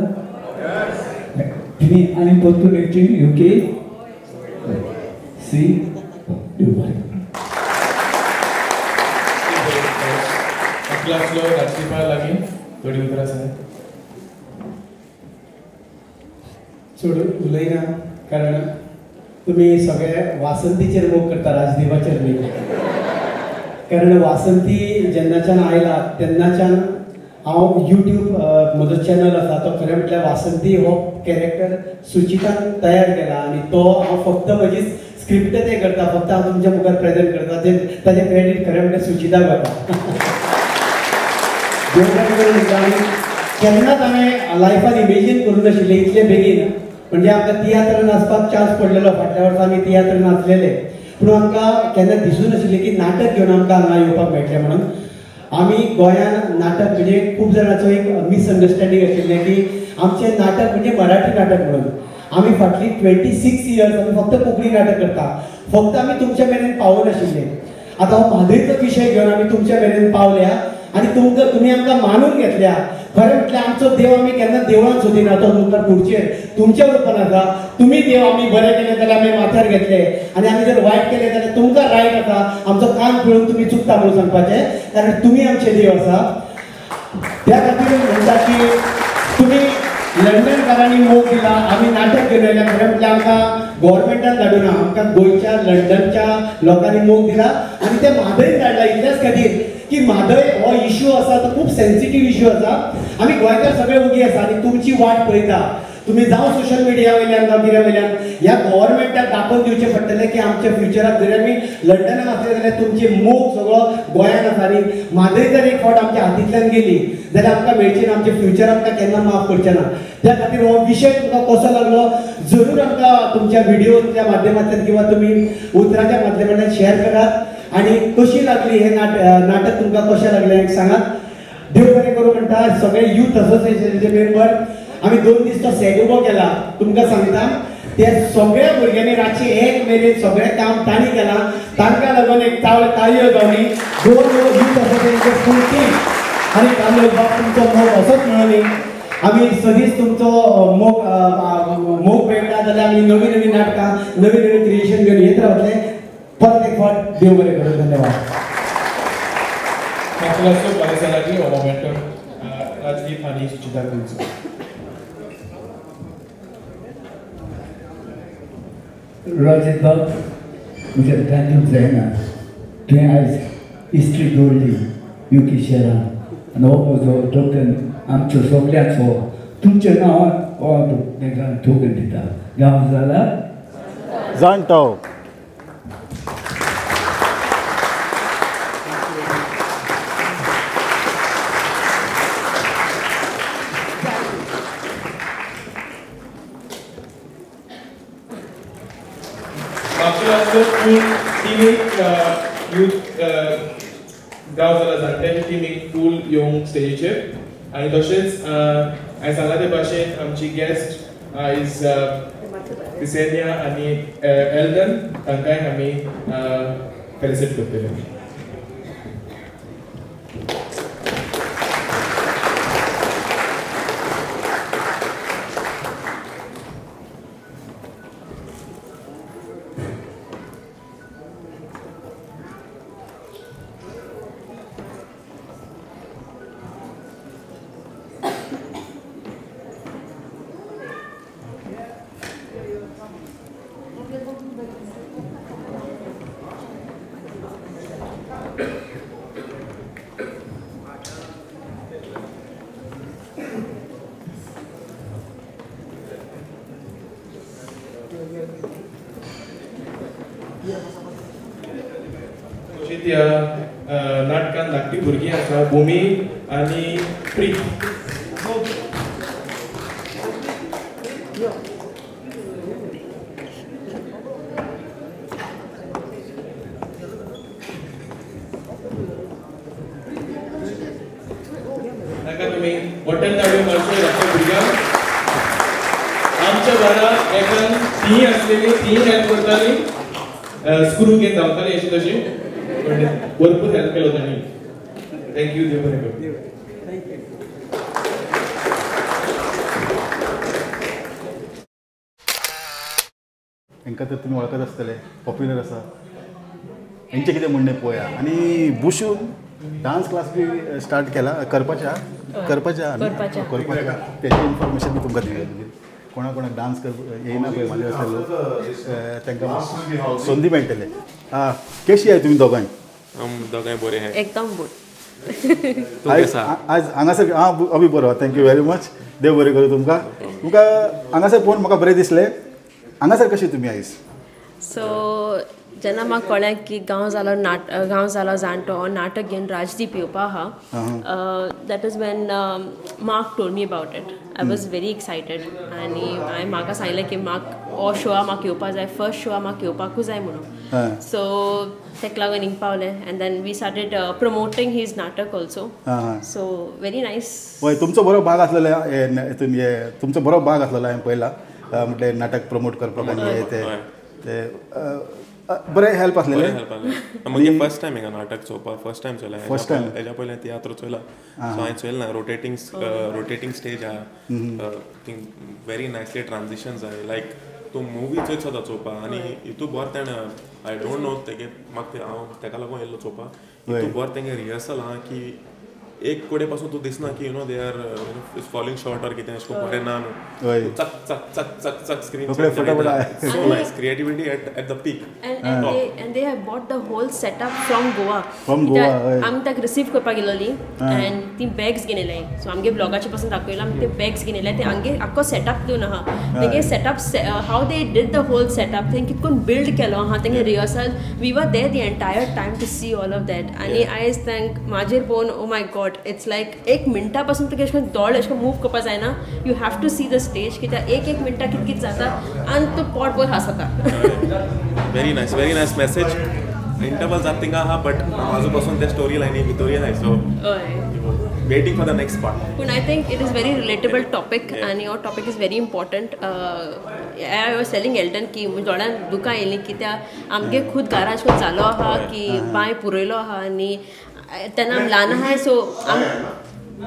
तुमी आनी परतून येवची युके सी देव बरें क्लासलो राजदीपा लागीं थोडी उतरां सांग. चड उलयना कारण तुमी सगळे वासंतीचेर मोग करता राजदीपाचेर न्ही. कारण वासंती जेन्नाच्यान आयला तेन्नाच्यान हांव यूट्यूब म्हजो चॅनल आसा तो खरें म्हटल्यार वासंती हो कॅरेक्टर सुचितान तयार केला आनी तो हांव फक्त म्हजी स्क्रिप्ट ते करता फक्त हांव तुमच्या मुखार प्रेजेंट करता ताजें क्रेडीट खरें म्हटल्यार सुचिताक वता. केन्नाच हांवें लायफान इमेजीन करूं नाशिल्लें इतले बेगीन म्हणजे आमकां तियात्रान आसपाक चान्स पडलेलो फाटल्या वर्सा आमी तियात्रान नाचलेले पूण आमकां केन्ना दिसूं नाशिल्लें की नाटक घेवन आमकां हांगा येवपाक मेळटलें म्हणून. आमी गोंयान नाटक म्हणजे खूब जाणांचो एक मिसअंडरस्टँडींग आशिल्लें की आमचें नाटक म्हणजे मराठी नाटक म्हणून. आमी फाटली 26 इयर्स आमी फक्त कोंकणी नाटक करता फक्त आमी तुमच्या मेरेन पावो नाशिल्ले. आतां हो म्हादयचो विशय घेवन आमी तुमच्या मेरेन पावल्या आनी तुमी आमकां मानून घेतल्या. खरें म्हटल्यार आमचो देव आमी केन्ना देवळान सोदिना तो मुखार खुर्चेर तुमच्या रूपान आसा. तुमी देव आमी बरें केलें जाल्यार आमी माथ्यार घेतले आनी आमी जर वायट केलें जाल्यार तुमकां रायट आसा आमचो कान पिळून तुमी चुकता म्हणून सांगपाचें कारण तुमी आमचे देव आसा. त्या खातीर म्हणटा की तुमी लंडनकारांनी मोग दिला आमी नाटक घेवन येयल्या खरें म्हटल्यार आमकां गोवोरमेंटान धाडूना आमकां गोंयच्या लंडनच्या लोकांनी मोग दिला आनी ते म्हादयन धाडला इतल्याच खातीर की म्हादय हो इश्यू आसा तो खूब सेन्सिटीव इश्यू आसा. आमी गोंयकार सगळे ओगी आसा आनी तुमची वाट पळयता. तुमी जावं सोशल मिडिया वयल्यान जावं कित्या वयल्यान ह्या गोवोरमेंटाक दाखोवन दिवचें पडटलें की आमच्या फ्युचराक जर आमी लंडनाक आसले जाल्यार तुमची मोग सगळो गोंयान आसा आनी म्हादय जर एक फावट आमच्या हातींतल्यान गेली जाल्यार आमकां मेळची ना आमचें फ्युचर आमकां केन्ना माफ करचें ना. त्या खातीर हो विशय तुमकां कसो लागलो जरूर आमकां तुमच्या व्हिडिओच्या माध्यमांतल्यान किंवा तुमी उतराच्या माध्यमांतल्यान शेअर करात आनी कशी लागली हे नाटक तुमकां कशें लागलें एक सांगात. देव बरें करूं म्हणटा सगळे यूथ असोसिएशनाचे मेंबर आमी 2 दीस तो सेट उबो केला तुमकां सांगता. त्या सगळ्या भुरग्यांनी रातची 1 मेरेन सगळें काम तांणी केलां तांकां लागून एक ताळयो जावनी. गोवा यूथ असोसिएशनचे फूल टीम आनी कालो बाब तुमचो मोग असोच मेळोनी आमी सदींच तुमचो मोग मेळटा जाल्यार आमी नवीन नवीन नाटकां नवीन नवीन क्रिएशन घेवन येत रावतले. परत एक फावट देव बरें करूं. धन्यवाद. क्लासलो बायसा लागीं हो मोमेंटम राजदीप आनी सुचिता दिवचो. राजदीप बाब म्हज्या थँक्यूच जायना तुवें आयज हिस्ट्री दवरली युके शहरान आनी हो म्हजो टोकन आमचो सगळ्यांचो तुमच्या नांवान हो तांकां टोकन दिता. गांव जाला जाणटो. आमचो फूल टिमीक यूथ गांव जाला जाणट्याची टिमीक फूल येवंक स्टेजीचेर आनी तशेंच हांवें सांगला ते भाशेन आमची गेस्ट आयज पिसेनिया आनी एल्डन तांकांय आमी फेलिसिट करतले. तशीच ह्या नाटकान धाकटी भुरगीं आसा भूमी आनी प्रीत. ताका तुमी वॉटन धाडून मारचो धाकट्या भुरग्यांक. आमच्या बारा एकान तीं आसलेली तीं हेल्प करताली स्क्रू घेवन धांवताली अशी तशी भरपूर हेल्प केलो तांणी. थँक्यू देव बरें करूं. हांकां तर तुमी वळखत आसतले पॉप्युलर आसा हेंचें कितें म्हणणें पळोवया. आनी बुशून डान्स क्लास बी स्टार्ट केला करपाच्या तेची इन्फॉर्मेशन बी तुमकां दिली. कोणाक डान्स येयना पळय म्हाजे अशे लोक तांकां संदी मेळटले. केशी आहे तुमी दोगांय? दोगांय बरे आहाय एकदम बरें. आज हांगासर अभी बरो. Thank you very much. देव बरें करूं तुमकां. हांगासर पळोवन म्हाका बरें दिसलें. हांगासर कशी तुमी आयज? सो जेन्ना म्हाका कळ्ळें की गांव जालो जाणटो नाटक घेवन राजदीप येवपा आहा that is Wien mark told me about it. I was very excited आनी हांवें म्हाका सांगलें की म्हाका शो म्हाका येवपा जाय. फर्स्ट शो म्हाका येवपाकूच जाय म्हणून. सो तेका लागून हिंग पावलें and then we started promoting his नाटक ऑल्सो. So very nice. हय तुमचो बरो भाग आसलेलो तुमचो बरो भाग आसलेलो हांवें पळयला म्हटल्यार नाटक प्रमोट करपाक आनी ते बरें हेल्प आसलेलें. म्हणजे फर्स्ट टायम हिंगा नाटक चोवपाक फर्स्ट टायम चोयला. फर्स्ट टायम हेज्या पयलें तियात्र चोयला. सो हांवें चोयलें ना. रोटेटींग स्टेज आहा थिंग व्हेरी नायसली ट्रान्जिशन्स आहाय. लायक तूं मुवी चोयत सुद्दां चोवपाक आनी हितू बरें तेणें आय डोंट नो तेगे म्हाका हांव तेका लागून येयल्लो चोवपाक. हितू बरें तेंगे रिहर्सल आहा की एक कोडे पासून तूं दिसना की they are falling short or कितें अशें बरें ना न्हू. चक चक चक चक चक screen so nice creativity at the peak. And they have bought the whole setup from Goa. आमी ताका रिसीव करपाक गेलोली एंड ती बॅग्स घेवन येयले. सो आमगे ब्लॉगाचे पासून दाखयला आमी ते बॅग्स घेवन येयले. ते आमगे आख्खो सेटअप दिवन आहा. तेगे setup how they did the whole setup तें कितकोन बिल्ड केलो आहा तेंगे rehearsal. We were there the entire time to see all of that. आनी आयज तांक म्हाजेर पळोवन oh my God it's like एक मिनटा पासून तुका अशें दोळ अशें मूव करपा जायना. You have to see the stage कित्याक एक मिनटा कितें कितें जाता आनी तूं पोटभर हांसता. Very nice message. इंटरवल जाता थिंगा आहा बट आजू पासून त्या स्टोरी लायनी भितर आहाय. So waiting for the next part. पूण I think it is very relatable topic आनी हो topic is very important. I was telling Elton की दोळ्यान दुकां येयलीं कित्याक आमगे खूद घरां अशें जालो आहा की बांय पुरयलो आहा आनी तेन्ना आमी ल्हान आहाय. सो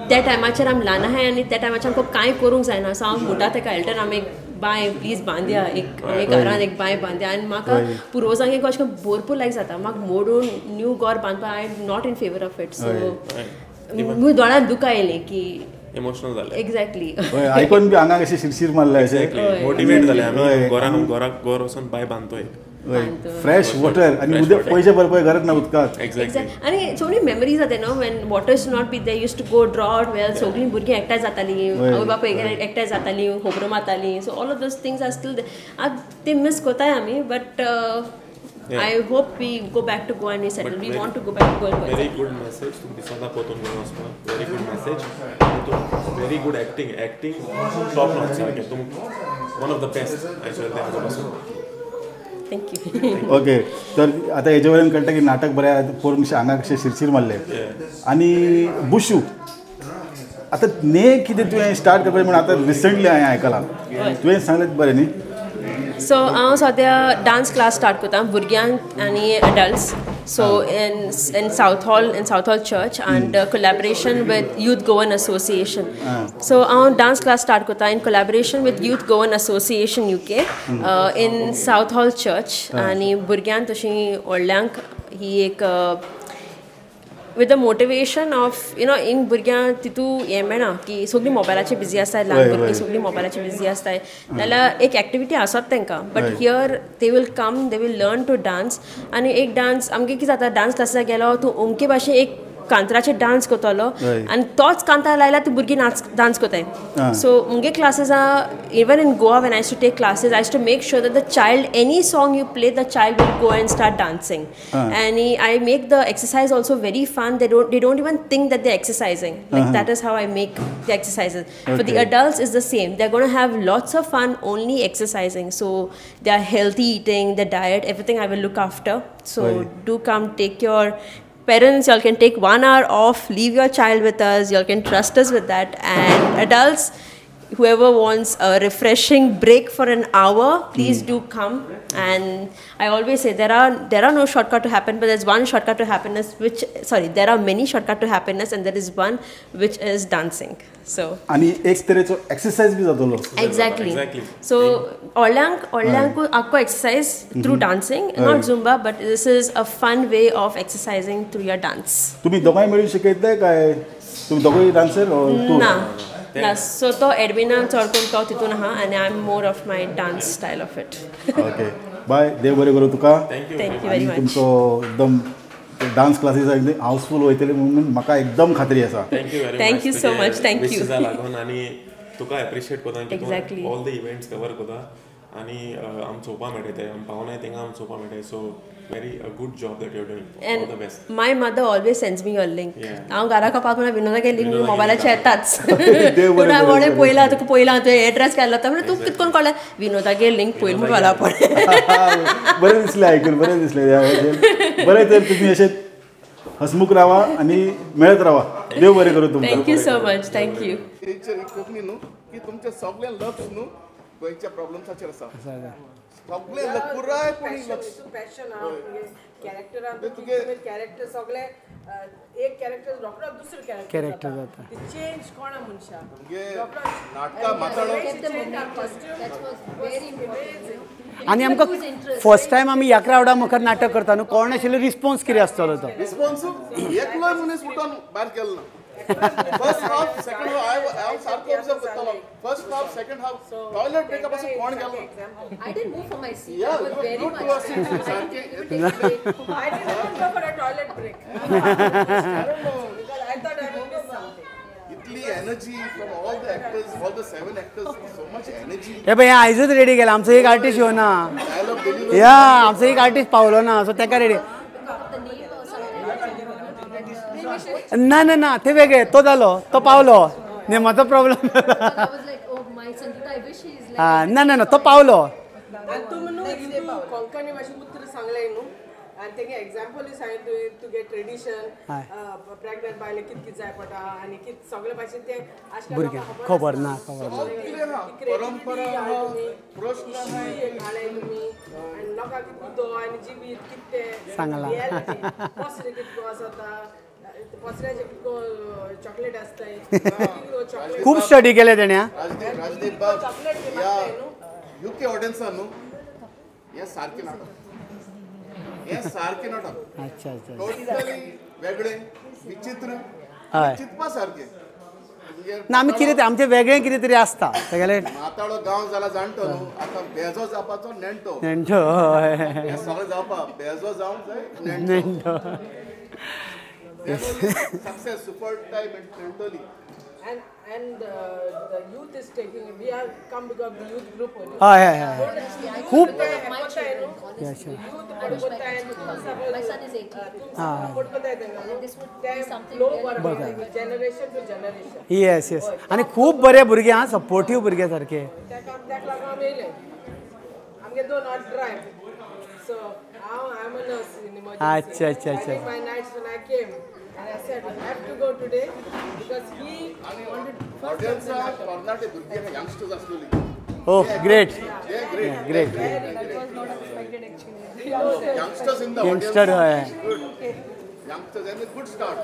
त्या टायमाचेर आमी ल्हान आहाय आनी त्या टायमाचेर आमकां कांय करूंक जायना. सो हांव म्हणटा तेका एल्टन आमी एक बांय प्लीज बांदया एक घरान एक बांय बांदया. आनी म्हाका पुर्वजांक एक अशें भरपूर लायक जाता. म्हाका मोडून न्यू घर बांदपाक I am not in favour of it. So दोळ्यान दुकां येयलीं की इमोशनल जालें. एक्झॅक्टली. आयकून बी हांगा कशें शिरशीर मारलें अशें मोटिवेट जालें आमी. घराक घर वचून बांय बांदतोय. फ्रेश वॉटर आणि उदक पयशे भरपय गरज ना उदकाक. आनी सो मेनी मेमरीज आसा न्हू when water is not be they use to go draw out well सगळीं भुरगीं एकठांय जातालीं आवय बापूय एकठांय जातालीं खोबरो मारतालीं. So all of those things are still ते मिस कोताय आमी but I hope we go back to Goa and we settle. We want to go back to Goa. Very good message. तुम दिसना पोतून घेवन वचपा. Very good message. Very good acting. Acting top notch. तुम one of the best. I said that also. Thank you. Okay, तर आता हेजे वयल्यान कळटा की नाटक बरें पळोवन कशें आंगाक कशें शिरशीर मारले. आनी बुशू आतां कितें तुवें स्टार्ट करपाचें म्हण आतां रिसंटली हांवें आयकलां, तुवें सांगलें बरें न्ही. सो हांव सद्या डान्स क्लास स्टार्ट करता भुरग्यांक आनी adults. So in South Hall Church and collaboration with Youth Goan Association. So our dance class start kota in collaboration with Youth Goan Association UK in South Hall Church. आणि भुरग्यांक तशी व्हडल्यांक ही एक with the motivation of in भुरग्यांक तितू हें मेळना की सगळीं मोबायलाचेर बिजी आसतात, ल्हान भुरगीं सगळीं मोबायलाचेर बिजी आसतात जाल्यार एक एक्टिविटी आसत तांकां. But here they will come, they will learn to dance. आनी एक डान्स आमगे कितें जाता, डान्स क्लासीक गेलो तूं अमके भाशेन एक कांतराचेर डान्स करतलो आनी तोच कांतार लायल्यार ती भुरगीं डान्स कोताय. सो मुगे classes even in Goa when I use to take classes I use to make sure that the child any song you play the child will go and start dancing. आनी I make the exercise also very fun. They don't even think that they exercising. Like that is how I make the exercises. For the adults is the same. They are gonna have lots of fun only exercising. So they are healthy eating, the diet, everything I will look after. So do come, take your parents, y'all can take 1 hour off, leave your child with us, y'all can trust us with that. And adults, whoever wants a refreshing break for an hour, please do come. And I always say there are no shortcut to happen, but there's one shortcut to happiness, there are many shortcut to happiness, and there is one which is dancing. So आणि एक तरेचो exercise बी जातलो. Exactly. So व्हडल्यांक आख्खो exercise through dancing, not Zumba, but this is a fun way of exercising through your dance. तुम्ही दोगांय मेळून शिकयताय काय? तुम्ही दोगूय डान्सर or तू? ना, सो तो एडमिनान चड करून तो तितून आहा आनी I am more of my dance style of it. Okay, bye. देव बरें करूं तुका. Thank you very much. तुमचो एकदम डान्स क्लासीस एकदम हाऊसफुल वयतले म्हणून म्हाका एकदम खात्री आसा. Thank you so much. थँक्यू. लागून आनी तुका एप्रिशिएट कोता की ऑल द इव्हेंट्स कवर कोता आनी आम चोवपा मेळटा आम पावनाय थिंगा आम चोवपा मेळटा. So very a good job that you're doing. All the best. My mother always sends me your link. हांव घरा कपाक म्हणून विनोदागे लिंक मोबायलाचेर येताच. पूण हांव मोडे पयला तुवें एड्रेस घातला म्हणून तूं कितकोन कळ्ळें विनोदागे लिंक पयलीं म्हणून घाला पडलें. बरें दिसलें आयकून, बरें दिसलें. बरें तर तुमी अशें हसमुख रावा आनी मेळत रावा. देव बरें करूं तुमकां. Thank you so much. Thank you. Konkani न्हू की तुमचें सगळें लक्ष न्हू गोंयच्या प्रॉब्लम्साचेर आसा. सगळे पुराय पॅशन कॅरेक्टरान तुगे कॅरेक्टर सगळे एक कॅरेक्टर डॉक्टर दुसरं कॅरेक्टर जाता. चेंज कोणा मनशा नाटका माताळो आनी आमकां फर्स्ट टायम आमी ह्या क्रावडा मुखार नाटक करता न्हू, कळना आशिल्लो रिस्पॉन्स कितें आसतलो तो. रिस्पॉन्स एकलोय मनीस उठोन भायर गेलो ना. First half, second half, I सारको ऑब्जर्व करतालो. First half, second half, toilet breakup असो कोण गेलो. I didn't move from my seat. Yeah, I was very good much. to us. सारके I didn't go for a toilet break. I don't know because I thought I would miss something. Italy energy from all the actors, all the 7 actors, so much energy. हे पळय आयजूच ready केला. आमचो एक artist येवं ना. आमचो एक आर्टिस्ट पावलो ना, सो तेका रेडी. ना ते वेगळे. तो जालो, तो पावलो. नेमाचो प्रॉब्लेम ना तो पावलो. कोंकणी भाशेन उतर सांगलें न्हू आनी तेगे एक्झाम्पल सांगलें तुगे ट्रेडिशन प्रेग्नंट बायले कितें जाय पडटा आनी कितें सगळे भाशेन ते भुरग्यांक खबर ना. परंपरा प्रश्न घालय तुमी आनी लोकांक उदो आनी जिबीत कितें सांगलां. पसरे कितको आसता, पसऱ्याचे कितको चॉकलेट आसताय. खूब स्टडी केले तेणे. राजदीप बाब या यूके ऑडियन्सान न्हू हे सारकें नाटक. हे सारकें नाटक. अच्छा. टोटली वेगळे विचित्र चिंतपा सारकें. ना आमी कितें आमचें वेगळें कितें तरी आसता. तेगेलें माताळो गांव जाला जाणटो न्हू, आतां बेजो जावपाचो नेणटो. हय सगळें जावपा बेजो जावंक जाय नेणटो. Success, support time and mentally. And the youth is taking. We have come because the youth group only. हय खूब. My son is 18. This would be something generation to generation. Yes. आनी खूब बरे भुरगे, सपोर्टीव भुरगे सारके. आमगे 2 not drive. So I'm a nurse in emergency. अच्छा. I think my nights when I came and I said I have to go today because he wanted first Audience are Karnataka Durga youngsters actually. Oh, great. Yeah, great. Yeah, great. That was not expected actually. Youngsters in the Youngster audience. है. Good. Youngsters and a good start.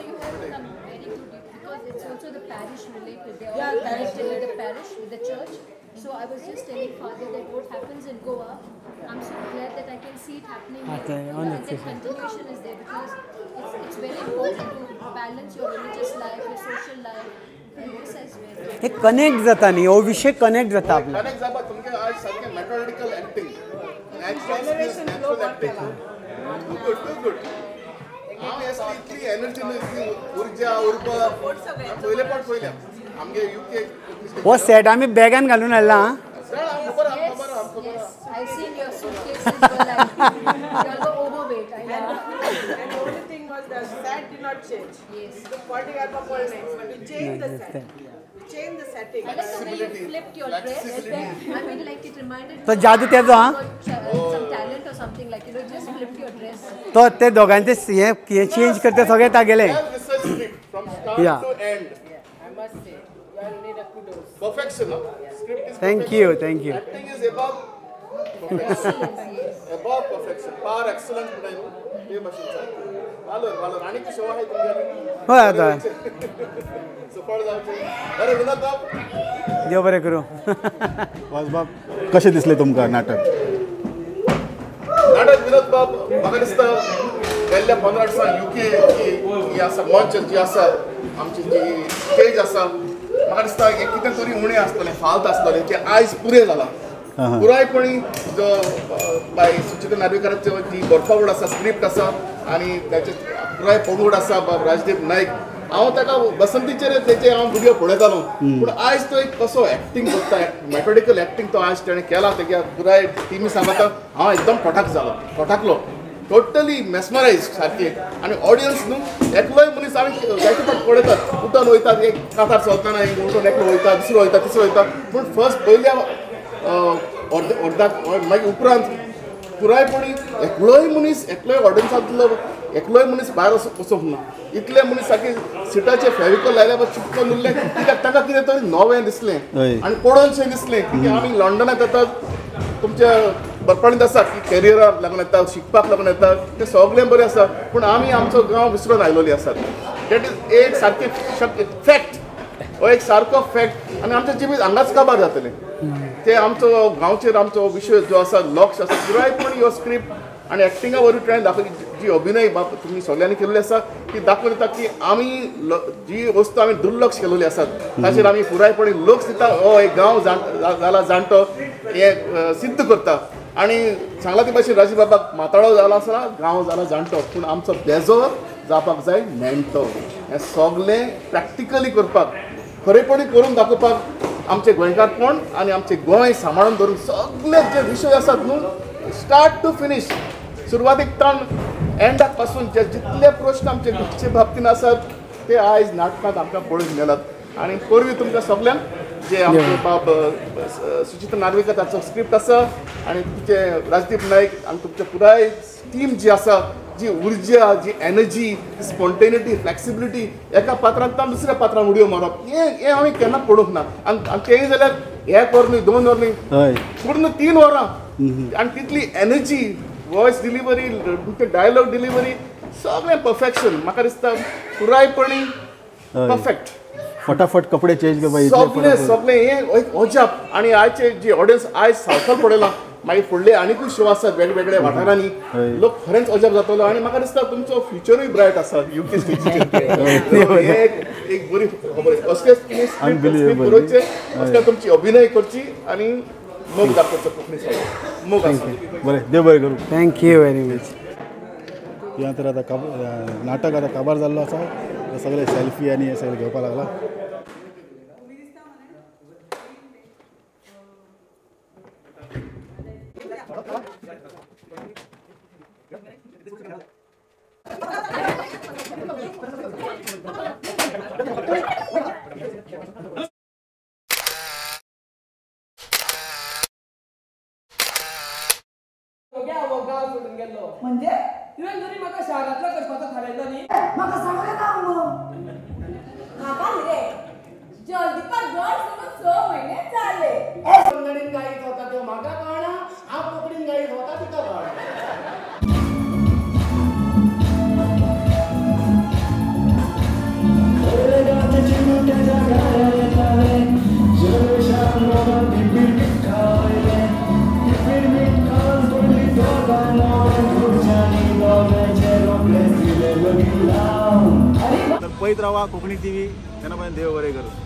Because it's also the parish related. They Yeah, all parish connected with the parish, with the church. So I was just telling Father that what happens in Goa, I'm so glad that I can see it happening Okay, here. on And the continuation is there because it's very important to balance your religious life, your social life. And this as well. हे connect जाता न्ही हो विषय connect जाता आपला. Connect जाबा तुमगे आज सारखे methodical acting natural acting good हांव येसली इतली एनर्जी इतली ऊर्जा उर्बा पयले आमगे यूके हो सेट आमी बॅगान घालून हाडला. I've seen your suitcases were like, you're the overweight. I know. And the only thing was the set did not change. Yes. The 40 alpha pole next, but we changed the set. We changed the setting. I like the way you flipped your dress. I mean, like it reminded तो me जादू तेजो हा. some talent or something like, just flipped your dress. तो ते दोघांचे हे change करते सगळे तागेले. from start Yeah. to end. I must say, you all need a kudos. Perfection. Script is Thank perfection. you. Acting is above perfection. Above perfection. Par excellent म्हणून हे भाषेचं. वालो राणी की शोभा आहे तुमच्याकडे. होय आता. सफळ जावचे. अरे विनोद बाब. देव बरें करूं. वासबाब कशें दिसलें तुमकां नाटक? नाटक विनोद बाब म्हाका दिसता गेल्ल्या 15 वर्सां यूके ही आसा मंच जी आसा आमची जी स्टेज आसा म्हाका दिसता एक कितें तरी उणें आसतलें फाल्त आसतलें जें आयज पुरे जालां. पुरायपणी जो बाय सुचिता नार्वेकारांचो जी बरफावड आसा स्क्रिप्ट आसा आनी त्याचे पुराय पंगड आसा राजदीप नायक हांव ताका बसंतीचेर तेचे हांव व्हिडियो पळयतालो पूण आयज तो एक कसो एक्टिंग करता मेथोडिकल एक्टिंग तो आयज ताणें केला तेगे पुराय टिमी सांगता हांव एकदम फटाकलो टोटली मेस्मरायज सारकी आनी ऑडियन्स न्हू एकलोय मनीस आमी जायते फावट पळयतात उठून वयतात एक कातार चलतना एक उठून एकलो वयता दुसरो वयता तिसरो वयता पूण फर्स्ट पयल्या अर्धाक मागीर उपरांत पुरायपणी एकलोय मनीस एकलोय ऑडियन्सांतलो एकलोय मनीस भायर वचूंक ना इतले मनीस सारके सिटाचेर फेविकॉल लायल्या चिपकून उरले कित्याक ताका कितें तरी नवें दिसलें आनी पळोवनशें दिसलें की आमी लंडनाक येतात तुमच्या बरपणींत आसा की कॅरियराक लागून येता शिकपाक लागून येता तें सगळें बरें आसा पूण आमी आमचो गांव विसरून आयलोली आसात दॅट इज एक सारकी फॅक्ट हो एक सारको फॅक्ट आनी आमच्या जिबीत हांगाच काबार जातलें ते आमचो गांवचेर आमचो विशय जो आसा लक्ष आसा पुरायपणी ह्यो स्क्रिप्ट आनी एक्टिंगा वरवीं ताणें दाखयली जी अभिनय बाब तुमी सगळ्यांनी केल्ली आसा ती दाखोवन दिता की आमी जी वस्तू आमी दुर्लक्ष केलेली आसात ताचेर आमी पुरायपणी लक्ष दिता हो एक गांव जाला जाणटो हे सिद्ध करता आनी सांगला ते भाशेन राजीव बाबाक माताळो जाला आसा गांव जाला जाणटो पूण आमचो बेजो जावपाक जाय नेणटो हें सगळें प्रॅक्टिकली करपाक खरेपणी करून दाखोवपाक आमचे गोंयकारपण आनी आमचे गोंय सांबाळून धरून सगळे जे विशय आसात न्हू स्टार्ट टू फिनीश सुरवातीक ताण एंडाक पासून जे जितले प्रश्न आमचे दुखचे बाबतीन आसात ते आयज नाटकांत आमकां पळोवन मेळ्ळात आनी परवी तुमकां सगळ्यांक जे आमचे बाब सुचिता नार्वेकर ताचो स्क्रिप्ट आसा आनी तुमचे राजदीप नायक आनी तुमचे पुराय टीम जी आसा जी उर्जा जी एनर्जी स्पॉन्टेनिटी फ्लेक्सिबिलिटी एका पात्रांतल्यान दुसऱ्या पात्रांक उडयो मारप हें आमी केन्ना पळोवंक ना आनी तेय जाल्यार 1 वर न्ही 2 वर न्ही पूर्ण 3 वरां आनी तितली एनर्जी वॉयस डिलिव्हरी तुमचे डायलॉग डिलिव्हरी सगळें परफेक्शन म्हाका दिसता पुरायपणी परफेक्ट फटाफट कपडे चेंज सगळें हें अजाप आनी आयचे जी ऑडियन्स आयज सावथाल पळयलां मागीर फुडले आनीकूय शो आसात वेगवेगळ्या वाठारांनी लोक खरेंच अजाप जातलो आनी म्हाका दिसता तुमचो फ्युचरूय ब्रायट आसा यूके स्टेजीचेर एक बरी खबर असलेच बरोवचे असले तुमची अभिनय करची आनी मोग दाखोवचो कोंकणी मोग आसा बरें देव बरें करूं थँक्यू व्हेरी मच ह्या तर आतां नाटक आतां काबार जाल्लो आसा सगळे सेल्फी आनी हे सगळें घेवपाक लागला गांव सोडून गेलो म्हणजे तुवें जरी म्हाका शारांतलो करपाचो थारायलो न्ही म्हाका सांगले ना मुगो म्हाका रे जल्दीपाक घर सोडून 6 महिने जाले पंगडीन गायीत होता त्यो म्हाका कळना हांव कोंकणीन गायीत होता तिका कळना तर पळयत रावा कोंकणी टीव्ही तेन्ना देव बरें करूं.